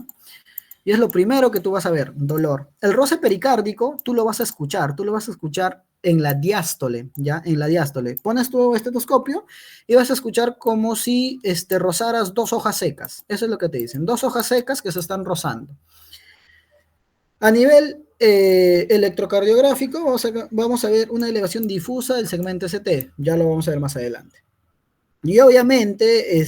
Y es lo primero que tú vas a ver, dolor. El roce pericárdico, tú lo vas a escuchar en la diástole, ¿ya? En la diástole. Pones tu estetoscopio y vas a escuchar como si rozaras dos hojas secas. Eso es lo que te dicen, dos hojas secas que se están rozando. A nivel electrocardiográfico, vamos a ver una elevación difusa del segmento ST, ya lo vamos a ver más adelante. Y obviamente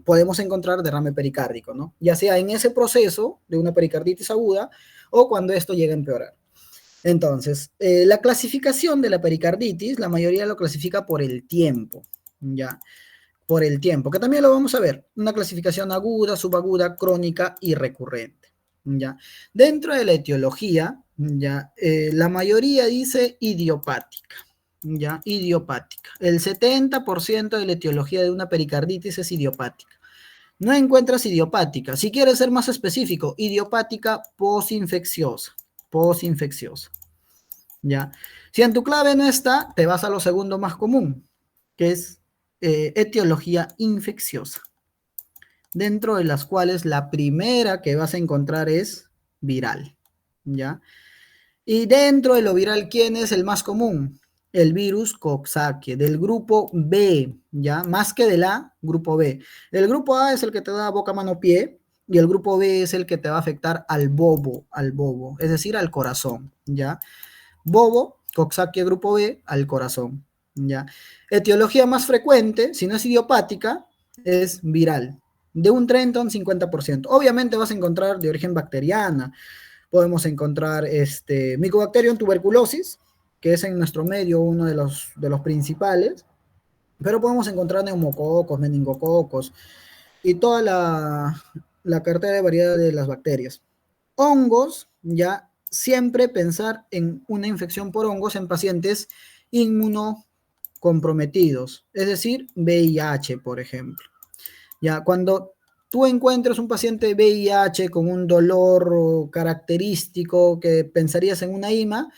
podemos encontrar derrame pericárdico, ¿no? Ya sea en ese proceso de una pericarditis aguda o cuando esto llega a empeorar. Entonces, la clasificación de la pericarditis, la mayoría lo clasifica por el tiempo, ¿ya? Por el tiempo, que también lo vamos a ver. Una clasificación aguda, subaguda, crónica y recurrente, ¿ya? Dentro de la etiología, ¿ya? La mayoría dice idiopática, ¿ya? Idiopática. El 70% de la etiología de una pericarditis es idiopática. No encuentras idiopática. Si quieres ser más específico, idiopática posinfecciosa. Posinfecciosa. ¿Ya? Si en tu clave no está, te vas a lo segundo más común, que es etiología infecciosa, dentro de las cuales la primera que vas a encontrar es viral, ¿ya? Y dentro de lo viral, ¿quién es el más común? El virus Coxsackie, del grupo B, ¿ya? Más que del A, grupo B. El grupo A es el que te da boca, mano, pie, y el grupo B es el que te va a afectar al bobo, es decir, al corazón, ¿ya? Bobo, Coxsackie grupo B, al corazón, ¿ya? Etiología más frecuente, si no es idiopática, es viral, de un 30 a un 50%. Obviamente vas a encontrar de origen bacteriana, podemos encontrar Mycobacterium tuberculosis, que es en nuestro medio uno de los principales, pero podemos encontrar neumococos, meningococos y toda la cartera de variedad de las bacterias. Hongos, ya siempre pensar en una infección por hongos en pacientes inmunocomprometidos, es decir, VIH, por ejemplo. Ya, cuando tú encuentres un paciente VIH con un dolor característico que pensarías en una IMA,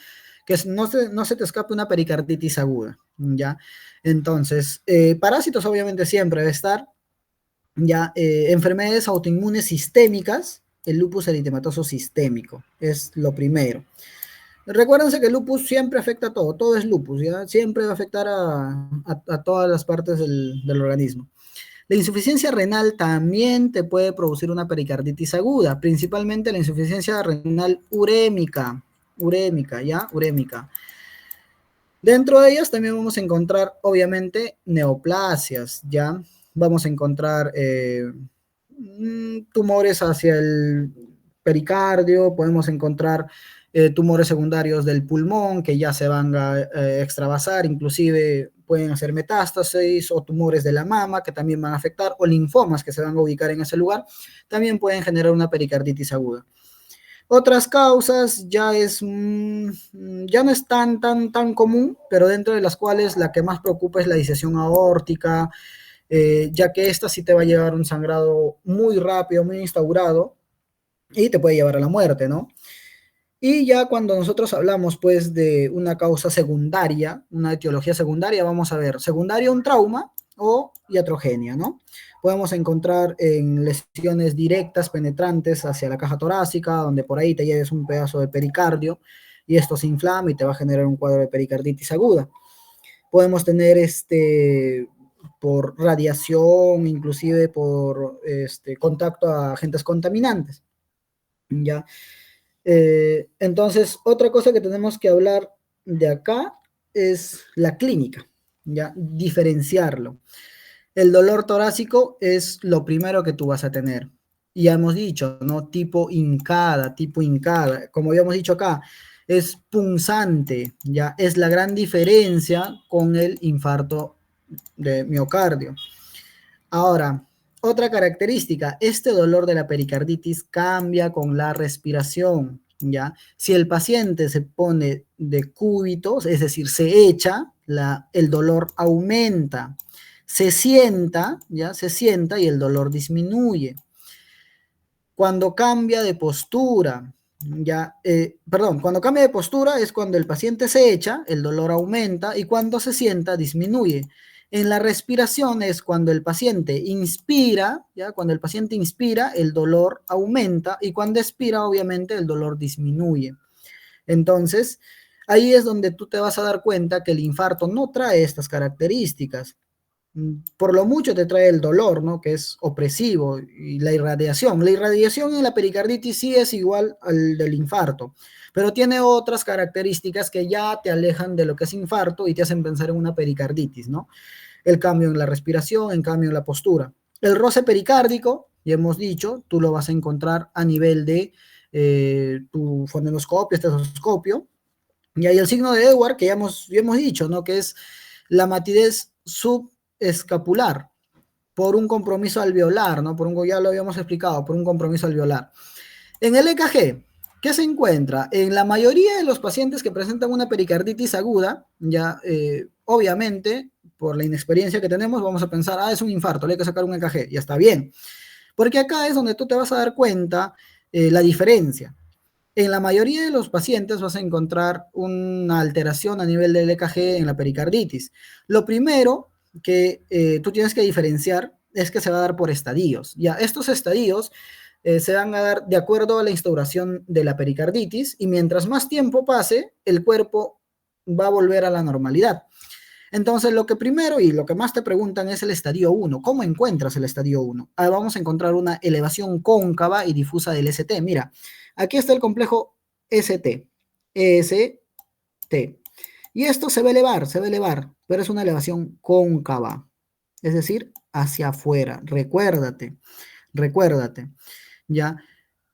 que no se te escape una pericarditis aguda, ¿ya? Entonces, parásitos obviamente siempre debe estar, ya, enfermedades autoinmunes sistémicas, el lupus eritematoso sistémico, es lo primero. Recuérdense que el lupus siempre afecta a todo es lupus, ¿ya? Siempre va a afectar a todas las partes del organismo. La insuficiencia renal también te puede producir una pericarditis aguda, principalmente la insuficiencia renal urémica, ¿ya? Urémica. Dentro de ellas también vamos a encontrar, obviamente, neoplasias, ¿ya? Vamos a encontrar tumores hacia el pericardio, podemos encontrar tumores secundarios del pulmón que ya se van a extravasar, inclusive pueden hacer metástasis o tumores de la mama que también van a afectar, o linfomas que se van a ubicar en ese lugar, también pueden generar una pericarditis aguda. Otras causas ya no es tan común, pero dentro de las cuales la que más preocupa es la disección aórtica, ya que esta sí te va a llevar un sangrado muy rápido, muy instaurado, y te puede llevar a la muerte, ¿no? Y ya cuando nosotros hablamos, pues, de una causa secundaria, una etiología secundaria, vamos a ver, secundaria un trauma o iatrogenia, ¿no? Podemos encontrar en lesiones directas, penetrantes hacia la caja torácica, donde por ahí te lleves un pedazo de pericardio y esto se inflama y te va a generar un cuadro de pericarditis aguda. Podemos tener por radiación, inclusive por contacto a agentes contaminantes, ¿ya? Entonces, otra cosa que tenemos que hablar de acá es la clínica, ¿ya? Diferenciarlo. El dolor torácico es lo primero que tú vas a tener. Y ya hemos dicho, ¿no? Tipo hincada. Como habíamos dicho acá, es punzante, ¿ya? Es la gran diferencia con el infarto de miocardio. Ahora, otra característica, este dolor de la pericarditis cambia con la respiración, ¿ya? Si el paciente se pone de cúbitos, es decir, se echa, el dolor aumenta. Se sienta, ¿ya? Se sienta y el dolor disminuye. Cuando cambia de postura, cuando cambia de postura es cuando el paciente se echa, el dolor aumenta y cuando se sienta disminuye. En la respiración es cuando el paciente inspira, ¿ya? Cuando el paciente inspira, el dolor aumenta y cuando expira, obviamente, el dolor disminuye. Entonces, ahí es donde tú te vas a dar cuenta que el infarto no trae estas características, por lo mucho te trae el dolor, ¿no? Que es opresivo, y la irradiación. La irradiación en la pericarditis sí es igual al del infarto, pero tiene otras características que ya te alejan de lo que es infarto y te hacen pensar en una pericarditis, ¿no? El cambio en la respiración, en cambio en la postura. El roce pericárdico, ya hemos dicho, tú lo vas a encontrar a nivel de tu fonenoscopio, estetoscopio, y hay el signo de Edward, que ya hemos dicho, ¿no? Que es la matidez subescapular por un compromiso alveolar, ¿no? Ya lo habíamos explicado, por un compromiso alveolar. En el EKG, ¿qué se encuentra? En la mayoría de los pacientes que presentan una pericarditis aguda, ya obviamente, por la inexperiencia que tenemos, vamos a pensar, es un infarto, le hay que sacar un EKG, ya está bien. Porque acá es donde tú te vas a dar cuenta la diferencia. En la mayoría de los pacientes vas a encontrar una alteración a nivel del EKG en la pericarditis. Lo primero que tú tienes que diferenciar es que se va a dar por estadios. Ya, estos estadios se van a dar de acuerdo a la instauración de la pericarditis y mientras más tiempo pase, el cuerpo va a volver a la normalidad. Entonces, lo que primero y lo que más te preguntan es el estadio 1. ¿Cómo encuentras el estadio 1? Ahí vamos a encontrar una elevación cóncava y difusa del ST. Mira, aquí está el complejo ST. ST. Y esto se va a elevar, pero es una elevación cóncava, es decir, hacia afuera. Recuérdate, ¿ya?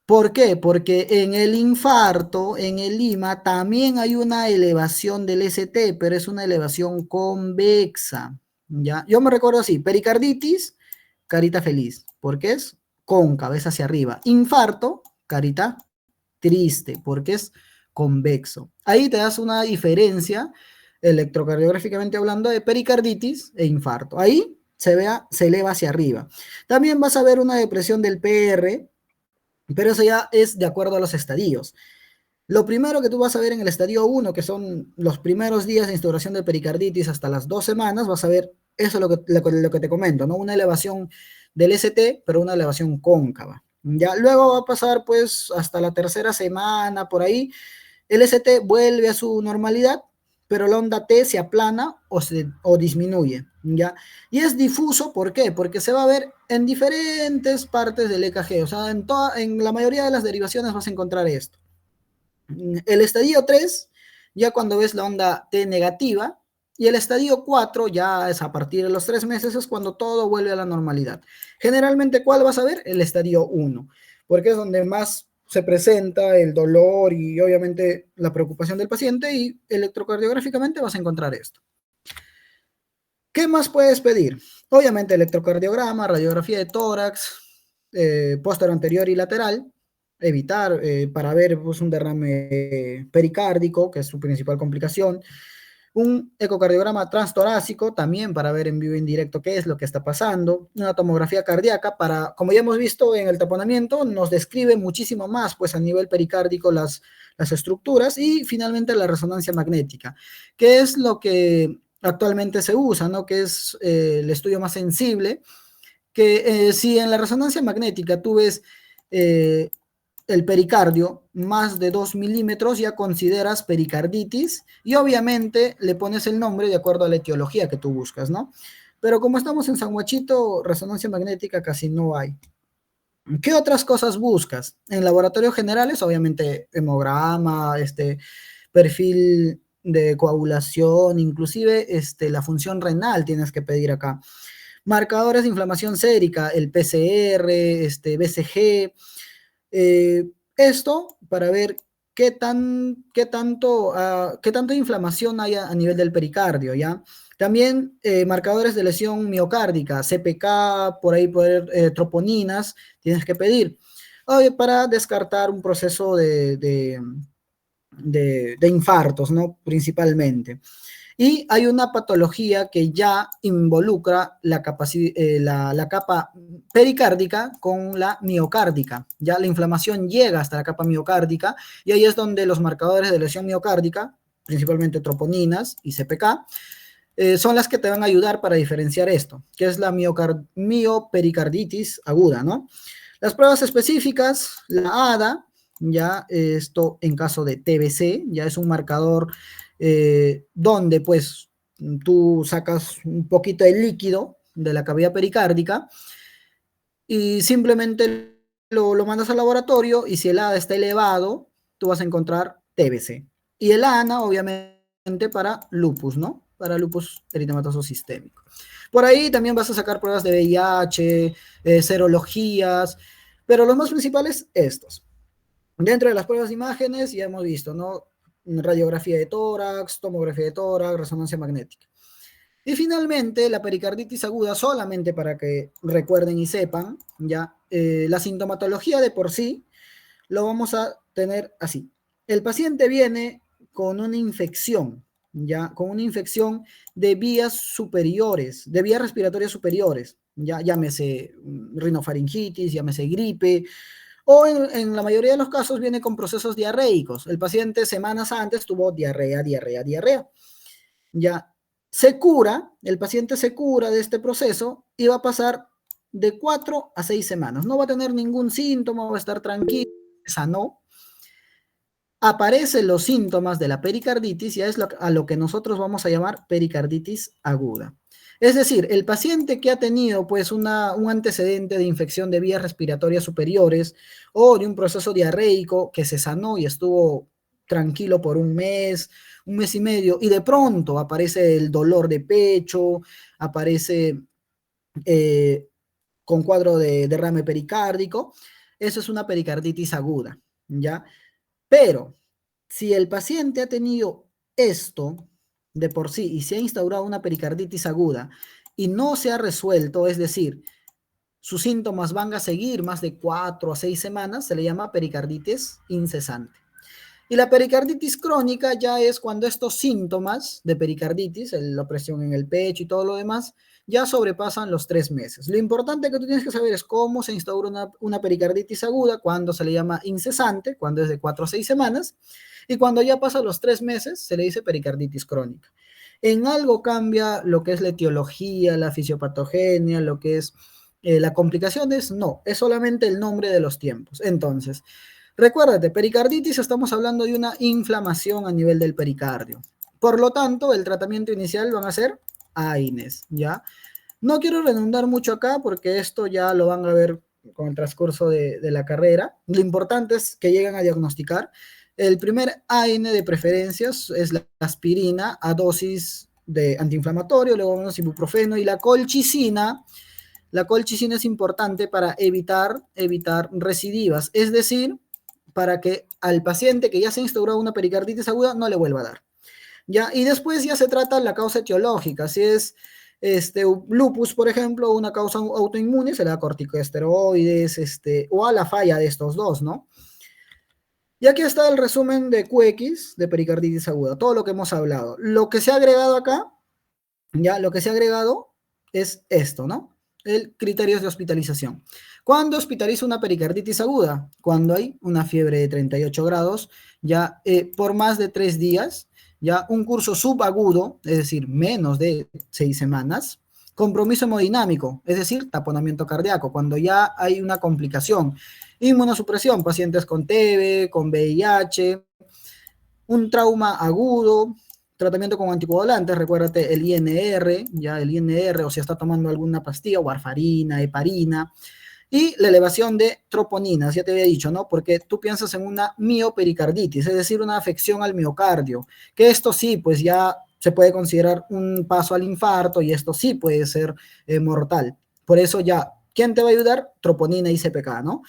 ¿Por qué? Porque en el infarto, en el lima, también hay una elevación del ST, pero es una elevación convexa, ¿ya? Yo me recuerdo así, pericarditis, carita feliz, porque es cóncava, es hacia arriba. Infarto, carita triste, porque es convexo. Ahí te das una diferencia electrocardiográficamente hablando de pericarditis e infarto. Ahí se eleva hacia arriba. También vas a ver una depresión del PR, pero eso ya es de acuerdo a los estadios. Lo primero que tú vas a ver en el estadio 1, que son los primeros días de instauración de pericarditis hasta las 2 semanas, vas a ver eso lo que te comento, ¿no? Una elevación del ST, pero una elevación cóncava. Ya luego va a pasar pues hasta la tercera semana, por ahí, el ST vuelve a su normalidad, pero la onda T se aplana o disminuye, ¿ya? Y es difuso, ¿por qué? Porque se va a ver en diferentes partes del EKG, o sea, en la mayoría de las derivaciones vas a encontrar esto. El estadio 3, ya cuando ves la onda T negativa, y el estadio 4, ya es a partir de los 3 meses, es cuando todo vuelve a la normalidad. Generalmente, ¿cuál vas a ver? El estadio 1, porque es donde más se presenta el dolor y obviamente la preocupación del paciente, y electrocardiográficamente vas a encontrar esto. ¿Qué más puedes pedir? Obviamente electrocardiograma, radiografía de tórax, póster anterior y lateral, evitar para ver pues, un derrame pericárdico, que es su principal complicación, un ecocardiograma transtorácico también para ver en vivo e indirecto qué es lo que está pasando, una tomografía cardíaca para, como ya hemos visto en el taponamiento, nos describe muchísimo más pues a nivel pericárdico las estructuras, y finalmente la resonancia magnética, que es lo que actualmente se usa, ¿no? Que es el estudio más sensible, que si en la resonancia magnética tú ves el pericardio más de 2 milímetros, ya consideras pericarditis y obviamente le pones el nombre de acuerdo a la etiología que tú buscas, ¿no? Pero como estamos en San Huachito, resonancia magnética casi no hay. ¿Qué otras cosas buscas? En laboratorios generales, obviamente hemograma, perfil de coagulación, inclusive la función renal tienes que pedir acá. Marcadores de inflamación sérica, el PCR, BCG, esto para ver qué tanta inflamación hay a nivel del pericardio, ¿ya? También marcadores de lesión miocárdica, CPK, por ahí poder, troponinas, tienes que pedir. Para descartar un proceso de infartos, ¿no? Principalmente. Y hay una patología que ya involucra la capa pericárdica con la miocárdica. Ya la inflamación llega hasta la capa miocárdica y ahí es donde los marcadores de lesión miocárdica, principalmente troponinas y CPK, son las que te van a ayudar para diferenciar esto, que es la miopericarditis aguda, ¿no? Las pruebas específicas, la ADA, ya esto en caso de TBC, ya es un marcador donde pues tú sacas un poquito de líquido de la cavidad pericárdica y simplemente lo mandas al laboratorio y si el ADA está elevado, tú vas a encontrar TBC. Y el ANA, obviamente, para lupus, ¿no? Para lupus eritematoso sistémico. Por ahí también vas a sacar pruebas de VIH, serologías, pero los más principales, estos. Dentro de las pruebas de imágenes, ya hemos visto, ¿no? Radiografía de tórax, tomografía de tórax, resonancia magnética. Y finalmente, la pericarditis aguda, solamente para que recuerden y sepan, ya, la sintomatología de por sí lo vamos a tener así. El paciente viene con una infección, ya, con una infección de vías superiores, de vías respiratorias superiores, ya, llámese rinofaringitis, llámese gripe, o en la mayoría de los casos viene con procesos diarreicos. El paciente semanas antes tuvo diarrea, diarrea, diarrea. Ya se cura, el paciente se cura de este proceso y va a pasar de 4 a 6 semanas. No va a tener ningún síntoma, va a estar tranquilo, sanó. Aparecen los síntomas de la pericarditis y es a lo que nosotros vamos a llamar pericarditis aguda. Es decir, el paciente que ha tenido pues un antecedente de infección de vías respiratorias superiores o de un proceso diarreico que se sanó y estuvo tranquilo por un mes y medio, y de pronto aparece el dolor de pecho, aparece con cuadro de derrame pericárdico, eso es una pericarditis aguda, ¿ya? Pero si el paciente ha tenido esto de por sí y se ha instaurado una pericarditis aguda y no se ha resuelto, es decir, sus síntomas van a seguir más de 4 a 6 semanas, se le llama pericarditis incesante. Y la pericarditis crónica ya es cuando estos síntomas de pericarditis, la opresión en el pecho y todo lo demás, ya sobrepasan los 3 meses. Lo importante que tú tienes que saber es cómo se instaura una pericarditis aguda, cuando se le llama incesante, cuando es de 4 a 6 semanas, y cuando ya pasa los 3 meses, se le dice pericarditis crónica. En algo cambia lo que es la etiología, la fisiopatogenia, lo que es la complicación, no, es solamente el nombre de los tiempos. Entonces, recuérdate, pericarditis, estamos hablando de una inflamación a nivel del pericardio. Por lo tanto, el tratamiento inicial van a ser AINES, ¿ya? No quiero redundar mucho acá porque esto ya lo van a ver con el transcurso de la carrera. Lo importante es que lleguen a diagnosticar. El primer AINE de preferencias es la aspirina a dosis de antiinflamatorio, luego menos ibuprofeno y la colchicina. La colchicina es importante para evitar recidivas, es decir, para que al paciente que ya se ha instaurado una pericarditis aguda no le vuelva a dar. ¿Ya? Y después ya se trata la causa etiológica, si es lupus, por ejemplo, una causa autoinmune, se le da corticosteroides, o a la falla de estos dos, ¿no? Y aquí está el resumen de QX de pericarditis aguda, todo lo que hemos hablado. Lo que se ha agregado acá, ya, lo que se ha agregado es esto, ¿no? El criterio de hospitalización. ¿Cuándo hospitaliza una pericarditis aguda? Cuando hay una fiebre de 38 grados, ya por más de 3 días, ya un curso subagudo, es decir, menos de 6 semanas, compromiso hemodinámico, es decir, taponamiento cardíaco, cuando ya hay una complicación, inmunosupresión, pacientes con TB, con VIH, un trauma agudo, tratamiento con anticoagulantes, recuérdate el INR, ya el INR, o si está tomando alguna pastilla, warfarina, heparina, y la elevación de troponinas, ya te había dicho, ¿no? Porque tú piensas en una miopericarditis, es decir, una afección al miocardio, que esto sí, pues ya se puede considerar un paso al infarto y esto sí puede ser mortal. Por eso ya, ¿quién te va a ayudar? Troponina y CPK, ¿no?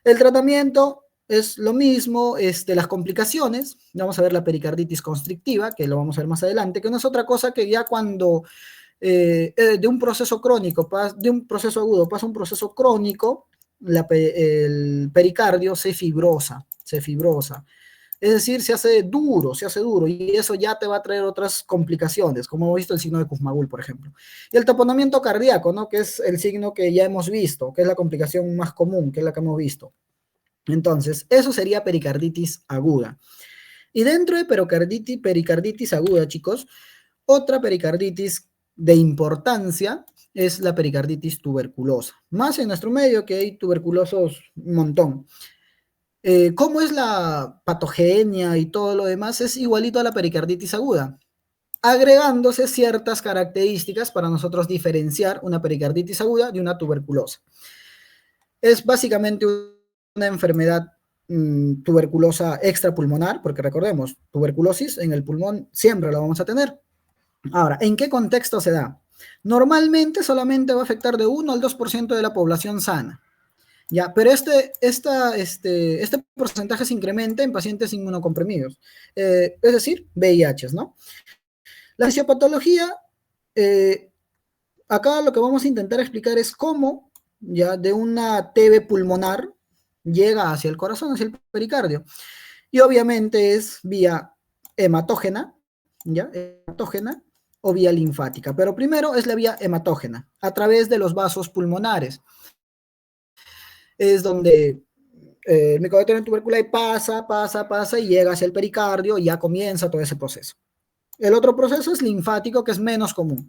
El tratamiento es lo mismo, las complicaciones, vamos a ver la pericarditis constrictiva, que lo vamos a ver más adelante, que no es otra cosa que ya cuando de un proceso crónico, de un proceso agudo pasa a un proceso crónico, el pericardio se fibrosa, se fibrosa. Es decir, se hace duro, y eso ya te va a traer otras complicaciones, como hemos visto el signo de Kussmaul, por ejemplo. Y el taponamiento cardíaco, ¿no? Que es el signo que ya hemos visto, que es la complicación más común, que es la que hemos visto. Entonces, eso sería pericarditis aguda. Y dentro de pericarditis aguda, chicos, otra pericarditis de importancia es la pericarditis tuberculosa. Más en nuestro medio, que hay tuberculosos un montón. ¿Cómo es la patogenia y todo lo demás? Es igualito a la pericarditis aguda. agregándose ciertas características para nosotros diferenciar una pericarditis aguda de una tuberculosa. Es básicamente una enfermedad tuberculosa extrapulmonar, porque recordemos, tuberculosis en el pulmón siempre la vamos a tener. Ahora, ¿en qué contexto se da? Normalmente solamente va a afectar de 1 al 2% de la población sana. Ya, pero este porcentaje se incrementa en pacientes inmunocomprimidos, es decir, VIH, ¿no? La fisiopatología, eh, acá lo que vamos a intentar explicar es cómo ya de una TB pulmonar llega hacia el corazón, hacia el pericardio. Y obviamente es vía hematógena, ¿ya? Hematógena o vía linfática. Pero primero es la vía hematógena, a través de los vasos pulmonares. Es donde el Mycobacterium tuberculosis pasa y llega hacia el pericardio y ya comienza todo ese proceso. El otro proceso es linfático, que es menos común.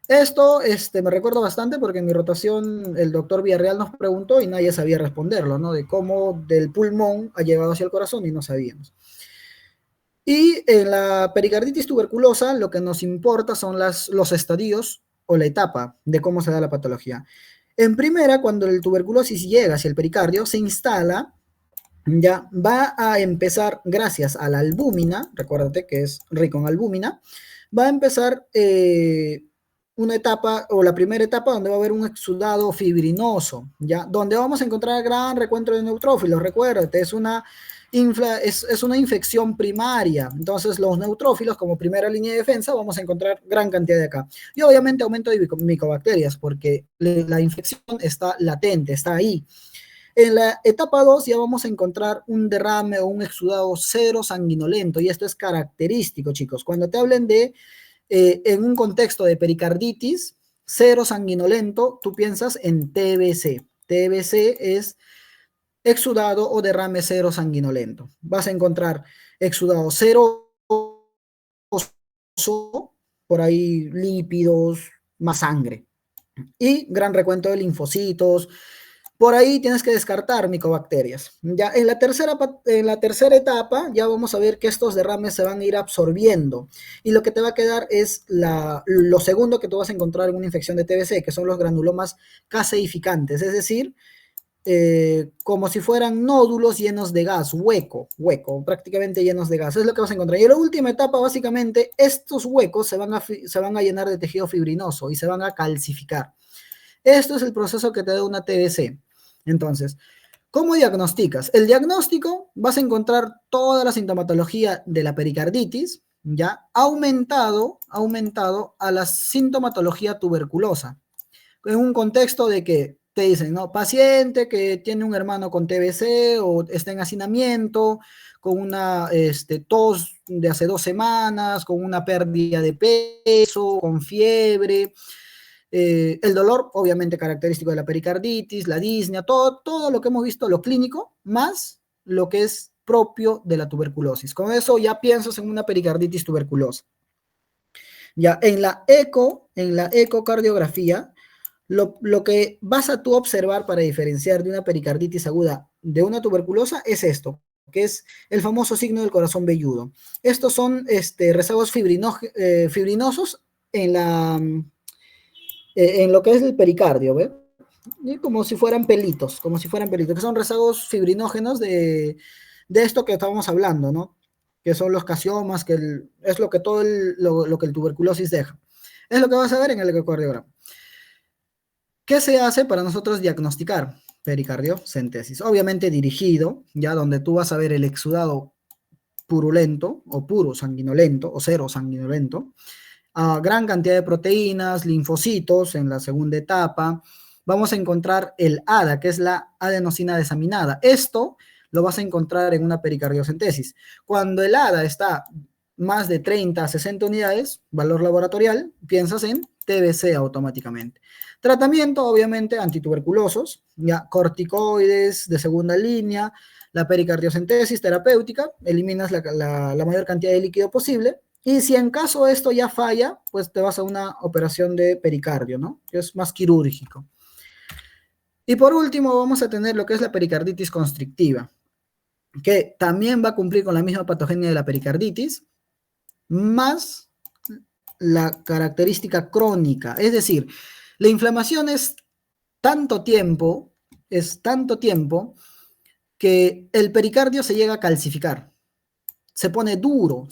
Esto me recuerdo bastante porque en mi rotación el doctor Villarreal nos preguntó y nadie sabía responderlo, ¿no? De cómo del pulmón ha llegado hacia el corazón y no sabíamos. Y en la pericarditis tuberculosa lo que nos importa son los estadios o la etapa de cómo se da la patología. En primera, cuando el tuberculosis llega hacia el pericardio, se instala, ya va a empezar, gracias a la albúmina, recuérdate que es rico en albúmina, va a empezar una etapa, o la primera etapa, donde va a haber un exudado fibrinoso, ya, donde vamos a encontrar gran recuento de neutrófilos, recuérdate, es una infección primaria. Entonces, los neutrófilos, como primera línea de defensa, vamos a encontrar gran cantidad de acá. Y obviamente aumento de micobacterias, porque la infección está latente, está ahí. En la etapa 2 ya vamos a encontrar un derrame o un exudado cero sanguinolento, y esto es característico, chicos. Cuando te hablen de, en un contexto de pericarditis, cero sanguinolento, tú piensas en TBC. TBC es exudado o derrame cero sanguinolento. Vas a encontrar exudado cero, por ahí lípidos, más sangre. Y gran recuento de linfocitos. Por ahí tienes que descartar micobacterias. Ya en la tercera etapa ya vamos a ver que estos derrames se van a ir absorbiendo. Y lo que te va a quedar es lo segundo que tú vas a encontrar en una infección de TBC, que son los granulomas caseificantes, es decir, como si fueran nódulos llenos de gas, hueco, prácticamente llenos de gas. Es lo que vas a encontrar. Y en la última etapa, básicamente, estos huecos se van a llenar de tejido fibrinoso y se van a calcificar. Esto es el proceso que te da una TBC. Entonces, ¿cómo diagnosticas? El diagnóstico, vas a encontrar toda la sintomatología de la pericarditis, ya aumentado a la sintomatología tuberculosa. En un contexto de que te dicen, ¿no? Paciente que tiene un hermano con TBC o está en hacinamiento, con una tos de hace 2 semanas, con una pérdida de peso, con fiebre, el dolor, obviamente característico de la pericarditis, la disnea, todo lo que hemos visto, lo clínico, más lo que es propio de la tuberculosis. Con eso ya piensas en una pericarditis tuberculosa. Ya en la ecocardiografía, lo que vas a tú observar para diferenciar de una pericarditis aguda de una tuberculosa es esto, que es el famoso signo del corazón velludo. Estos son rezagos fibrinosos en lo que es el pericardio, ¿ve? Y como si fueran pelitos, que son rezagos fibrinógenos de esto que estábamos hablando, ¿no? Que son los casiomas, es lo que lo que el tuberculosis deja. Es lo que vas a ver en el ecocardiograma. ¿Qué se hace para nosotros diagnosticar pericardiocentesis? Obviamente dirigido, ya donde tú vas a ver el exudado purulento o puro sanguinolento o cero sanguinolento, gran cantidad de proteínas, linfocitos en la segunda etapa. Vamos a encontrar el ADA, que es la adenosina desaminada. Esto lo vas a encontrar en una pericardiocentesis. Cuando el ADA está más de 30 a 60 unidades, valor laboratorial, piensas en TBC automáticamente. Tratamiento, obviamente, antituberculosos, ya corticoides de segunda línea, la pericardiocentesis terapéutica, eliminas la mayor cantidad de líquido posible, y si en caso esto ya falla, pues te vas a una operación de pericardio, ¿no? Que es más quirúrgico. Y por último vamos a tener lo que es la pericarditis constrictiva, que también va a cumplir con la misma patogenia de la pericarditis, más la característica crónica. Es decir, la inflamación es tanto tiempo que el pericardio se llega a calcificar, se pone duro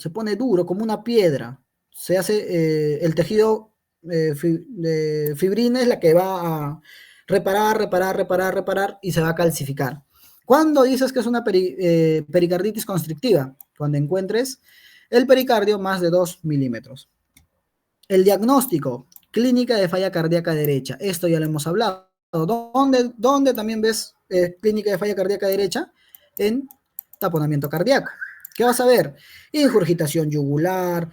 como una piedra. Se hace el tejido de fibrina es la que va a reparar y se va a calcificar. ¿Cuándo dices que es una pericarditis constrictiva? Cuando encuentres el pericardio más de 2 milímetros. El diagnóstico, clínica de falla cardíaca derecha. Esto ya lo hemos hablado. ¿Dónde también ves clínica de falla cardíaca derecha? En taponamiento cardíaco. ¿Qué vas a ver? Ingurgitación yugular,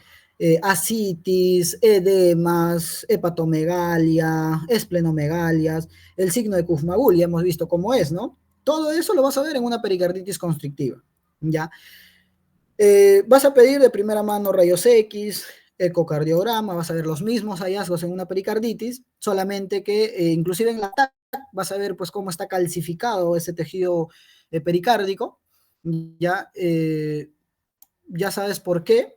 ascitis, edemas, hepatomegalia, esplenomegalías, el signo de Kuffman-Gul, ya hemos visto cómo es, ¿no? Todo eso lo vas a ver en una pericarditis constrictiva, ¿ya? Vas a pedir de primera mano rayos X, ecocardiograma, vas a ver los mismos hallazgos en una pericarditis, solamente que inclusive en la TAC vas a ver pues cómo está calcificado ese tejido pericárdico, ya, ya sabes por qué.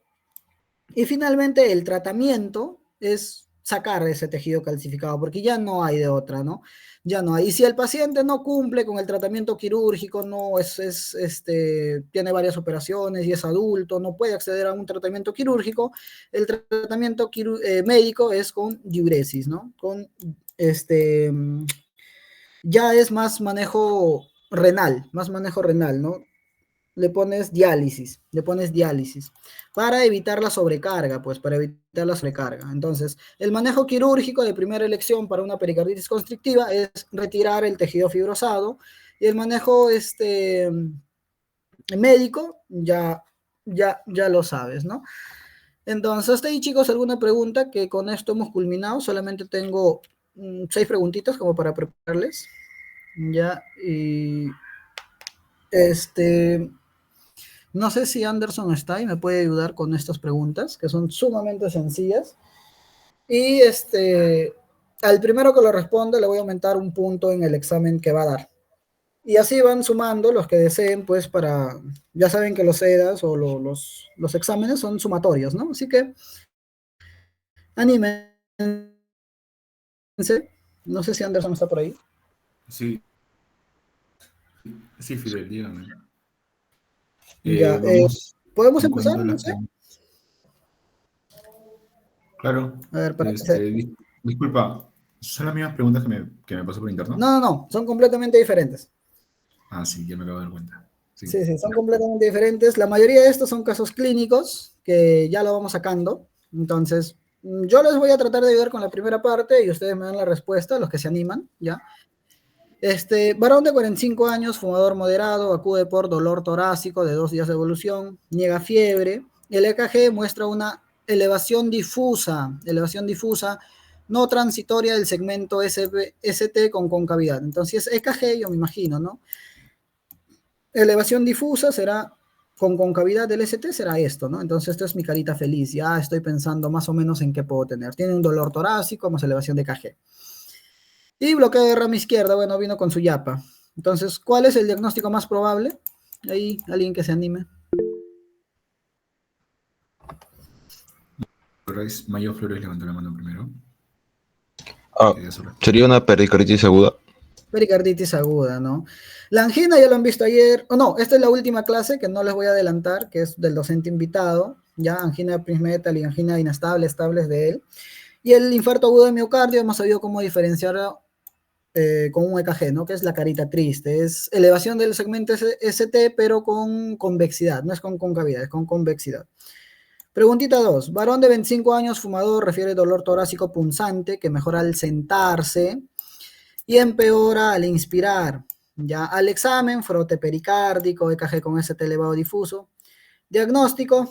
Y finalmente el tratamiento es sacar ese tejido calcificado, porque ya no hay de otra, ¿no? Ya no hay. Y si el paciente no cumple con el tratamiento quirúrgico, no tiene varias operaciones y es adulto, no puede acceder a un tratamiento quirúrgico, el tratamiento médico es con diuresis, ¿no? Ya es más manejo renal, ¿no? Le pones diálisis para evitar la sobrecarga, pues para evitar la sobrecarga. Entonces, el manejo quirúrgico de primera elección para una pericarditis constrictiva es retirar el tejido fibrosado y el manejo médico ya lo sabes, ¿no? Entonces, hasta ahí, chicos, alguna pregunta que con esto hemos culminado. Solamente tengo 6 preguntitas como para prepararles. Ya, y no sé si Anderson está y me puede ayudar con estas preguntas, que son sumamente sencillas. Y al primero que lo responda le voy a aumentar un punto en el examen que va a dar. Y así van sumando los que deseen, pues ya saben que los EDAS o los exámenes son sumatorios, ¿no? Así que anímense. No sé si Anderson está por ahí. Sí, sí, Fidel, dígame. Ya, Vamos ¿podemos en cuanto empezar? a No las sé. preguntas. Claro, A ver, para que se... disculpa, ¿son las mismas preguntas que me pasó por interno? No, son completamente diferentes. Ah, sí, ya me acabo de dar cuenta. Sí, Sí, son ya. completamente diferentes. La mayoría de estos son casos clínicos que ya lo vamos sacando. Entonces, yo les voy a tratar de ayudar con la primera parte y ustedes me dan la respuesta, los que se animan, ¿ya? Varón de 45 años, fumador moderado, acude por dolor torácico de 2 días de evolución, niega fiebre. El EKG muestra una elevación difusa, no transitoria del segmento ST con concavidad. Entonces, EKG, yo me imagino, ¿no? Elevación difusa será con concavidad del ST, será esto, ¿no? Entonces, esto es mi carita feliz. Ya estoy pensando más o menos en qué puedo tener. Tiene un dolor torácico más elevación de KG. Y bloqueo de rama izquierda, bueno, vino con su yapa. Entonces, ¿cuál es el diagnóstico más probable? Ahí, alguien que se anime. Mayo Flores levantó la mano primero. Ah, sería una pericarditis aguda. Pericarditis aguda, ¿no? La angina ya lo han visto ayer, o no, esta es la última clase que no les voy a adelantar, que es del docente invitado, ya angina prismetal y angina inestable, estables de él. Y el infarto agudo de miocardio hemos sabido cómo diferenciar con un EKG, ¿no? Que es la carita triste, es elevación del segmento ST, pero con convexidad, no es con concavidad, es con convexidad. Preguntita 2. Varón de 25 años, fumador, refiere dolor torácico punzante que mejora al sentarse y empeora al inspirar. Ya al examen, frote pericárdico, EKG con ST elevado difuso. Diagnóstico.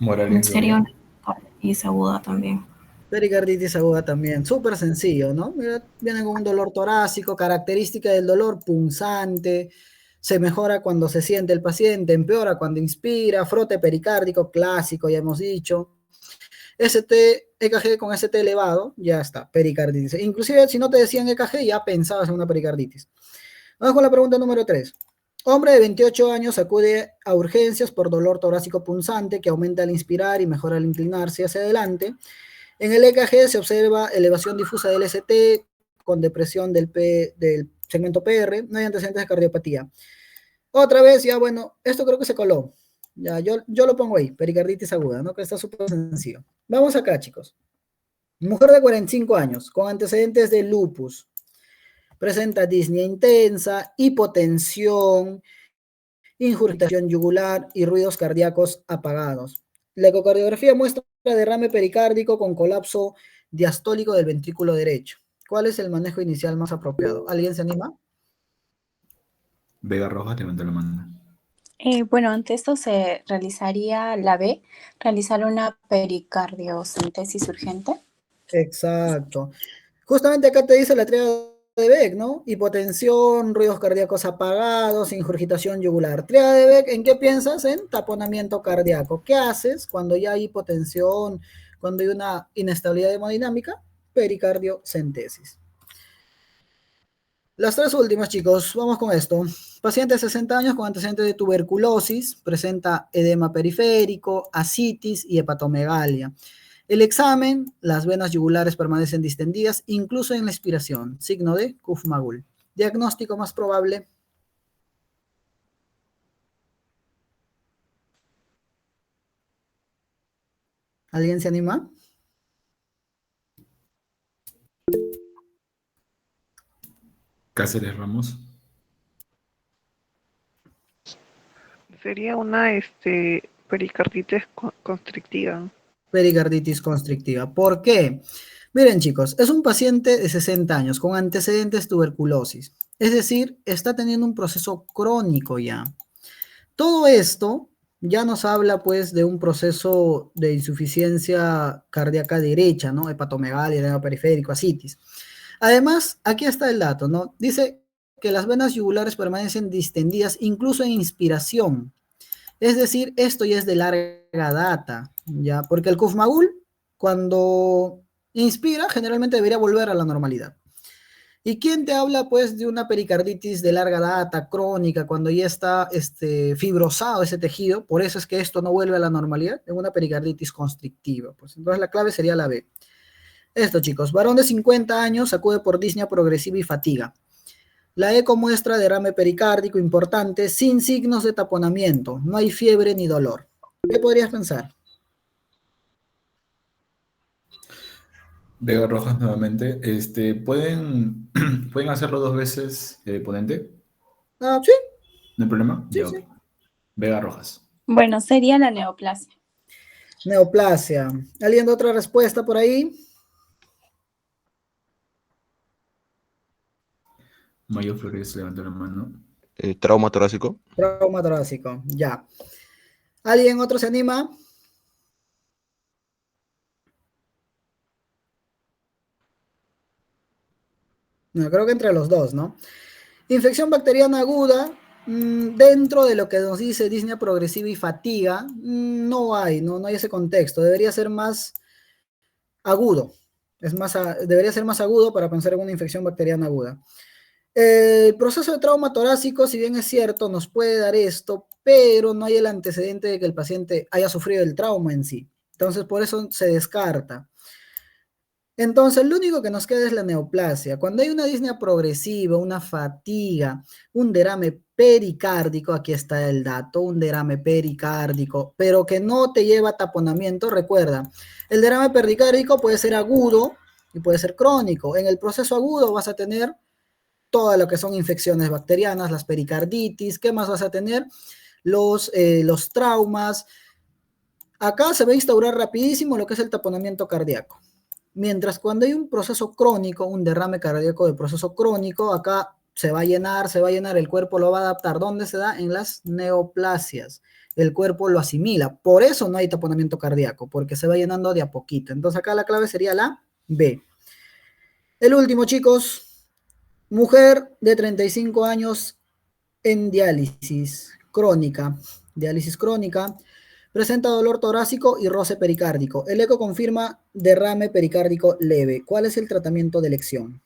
Morales Sería Gloria. una pericarditis aguda también. Pericarditis aguda también, súper sencillo, ¿no? Mira, viene con un dolor torácico, característica del dolor punzante, se mejora cuando se siente el paciente, empeora cuando inspira, frote pericárdico, clásico, ya hemos dicho. EKG con ST elevado, ya está, pericarditis. Inclusive si no te decían EKG, ya pensabas en una pericarditis. Vamos con la pregunta número 3. Hombre de 28 años acude a urgencias por dolor torácico punzante que aumenta al inspirar y mejora al inclinarse hacia adelante. En el EKG se observa elevación difusa del ST con depresión del segmento PR, no hay antecedentes de cardiopatía. Otra vez, ya bueno, esto creo que se coló. Ya, yo lo pongo ahí, pericarditis aguda, ¿no? Que está súper sencillo. Vamos acá, chicos. Mujer de 45 años, con antecedentes de lupus. Presenta disnea intensa, hipotensión, ingurgitación yugular y ruidos cardíacos apagados. La ecocardiografía muestra derrame pericárdico con colapso diastólico del ventrículo derecho. ¿Cuál es el manejo inicial más apropiado? ¿Alguien se anima? Vega Rojas, levanta la mano. Bueno, ante esto se realizaría la B, realizar una pericardiocentesis urgente. Exacto. Justamente acá te dice la tríada de Beck, ¿no? Hipotensión, ruidos cardíacos apagados, ingurgitación yugular. Tríada de Beck, ¿en qué piensas? En taponamiento cardíaco. ¿Qué haces cuando ya hay hipotensión, cuando hay una inestabilidad hemodinámica? Pericardiocentesis. Las tres últimas, chicos, vamos con esto. Paciente de 60 años con antecedentes de tuberculosis, presenta edema periférico, ascitis y hepatomegalia. El examen, las venas yugulares permanecen distendidas, incluso en la expiración, signo de Kuffmagul. Diagnóstico más probable. ¿Alguien se anima? Cáceres Ramos. Sería una pericarditis constrictiva. Pericarditis constrictiva. ¿Por qué? Miren, chicos, es un paciente de 60 años con antecedentes tuberculosis. Es decir, está teniendo un proceso crónico ya. Todo esto ya nos habla pues de un proceso de insuficiencia cardíaca derecha, ¿no? Hepatomegalia, edema periférico, ascitis. Además, aquí está el dato, ¿no? Dice que las venas yugulares permanecen distendidas incluso en inspiración. Es decir, esto ya es de larga data, ¿ya? Porque el Kuffmagul, cuando inspira, generalmente debería volver a la normalidad. ¿Y quién te habla, pues, de una pericarditis de larga data, crónica, cuando ya está fibrosado ese tejido? Por eso es que esto no vuelve a la normalidad, es una pericarditis constrictiva. Pues entonces la clave sería la B. Esto, chicos, varón de 50 años acude por disnea progresiva y fatiga. La eco muestra derrame pericárdico importante sin signos de taponamiento. No hay fiebre ni dolor. ¿Qué podrías pensar? Vega Rojas nuevamente. ¿Pueden, ¿pueden hacerlo dos veces, ponente? Ah, sí, ¿No hay problema? sí, Ya, sí. ok. Vega Rojas. Bueno, sería la neoplasia. Neoplasia. ¿Alguien de otra respuesta por ahí? Mayo Flores, levanta la mano. Trauma torácico. Trauma torácico, ya. ¿Alguien otro se anima? No, creo que entre los dos, ¿no? Infección bacteriana aguda, dentro de lo que nos dice disnea progresiva y fatiga, no hay ese contexto. Debería ser más agudo. Debería ser más agudo para pensar en una infección bacteriana aguda. El proceso de trauma torácico, si bien es cierto, nos puede dar esto, pero no hay el antecedente de que el paciente haya sufrido el trauma en sí. Entonces, por eso se descarta. Entonces, lo único que nos queda es la neoplasia. Cuando hay una disnea progresiva, una fatiga, un derrame pericárdico, aquí está el dato, un derrame pericárdico, pero que no te lleva a taponamiento, recuerda, el derrame pericárdico puede ser agudo y puede ser crónico. En el proceso agudo vas a tener todo lo que son infecciones bacterianas, las pericarditis, ¿qué más vas a tener? Los traumas. Acá se va a instaurar rapidísimo lo que es el taponamiento cardíaco. Mientras cuando hay un proceso crónico, un derrame cardíaco de proceso crónico, acá se va a llenar, el cuerpo lo va a adaptar. ¿Dónde se da? En las neoplasias. El cuerpo lo asimila. Por eso no hay taponamiento cardíaco, porque se va llenando de a poquito. Entonces acá la clave sería la B. El último, chicos. Mujer de 35 años en diálisis crónica. Diálisis crónica. Presenta dolor torácico y roce pericárdico. El eco confirma derrame pericárdico leve. ¿Cuál es el tratamiento de elección?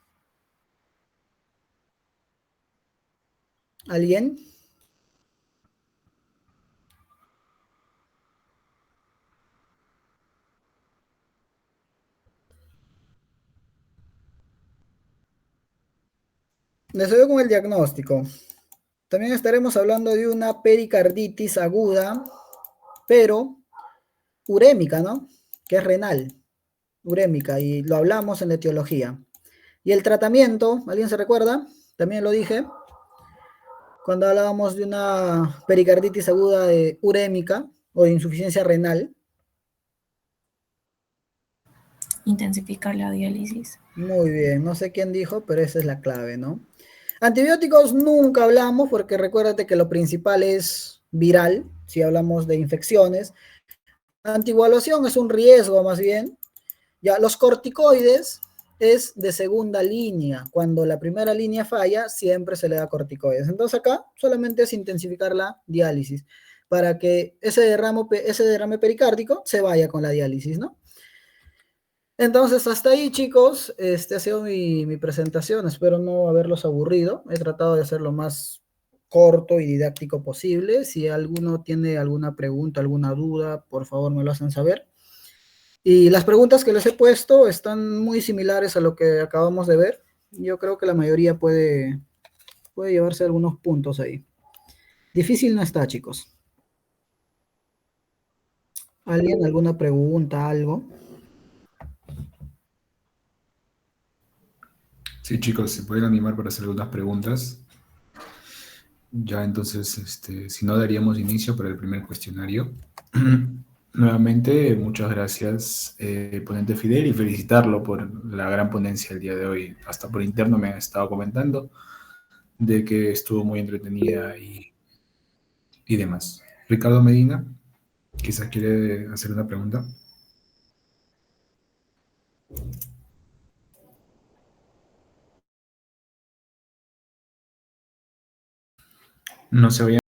¿Alguien? Les doy con el diagnóstico. También estaremos hablando de una pericarditis aguda, pero urémica, ¿no? Que es renal, urémica, y lo hablamos en la etiología. Y el tratamiento, ¿alguien se recuerda? También lo dije, cuando hablábamos de una pericarditis aguda de urémica o de insuficiencia renal. Intensificar la diálisis. Muy bien, no sé quién dijo, pero esa es la clave, ¿no? Antibióticos nunca hablamos porque recuérdate que lo principal es viral, si hablamos de infecciones. Anticoagulación es un riesgo más bien. Ya, los corticoides es de segunda línea. Cuando la primera línea falla, siempre se le da corticoides. Entonces acá solamente es intensificar la diálisis para que ese derrame pericárdico se vaya con la diálisis, ¿no? Entonces, hasta ahí, chicos, ha sido mi presentación. Espero no haberlos aburrido. He tratado de hacer lo más corto y didáctico posible. Si alguno tiene alguna pregunta, alguna duda, por favor me lo hacen saber. Y las preguntas que les he puesto están muy similares a lo que acabamos de ver. Yo creo que la mayoría puede llevarse algunos puntos ahí. Difícil no está, chicos. ¿Alguien, alguna pregunta, algo? Sí, chicos, se pueden animar para hacer algunas preguntas. Ya entonces, si no, daríamos inicio para el primer cuestionario. Nuevamente, muchas gracias, ponente Fidel, y felicitarlo por la gran ponencia el día de hoy. Hasta por interno me han estado comentando de que estuvo muy entretenida y demás. Ricardo Medina, quizás quiere hacer una pregunta. No se vayan.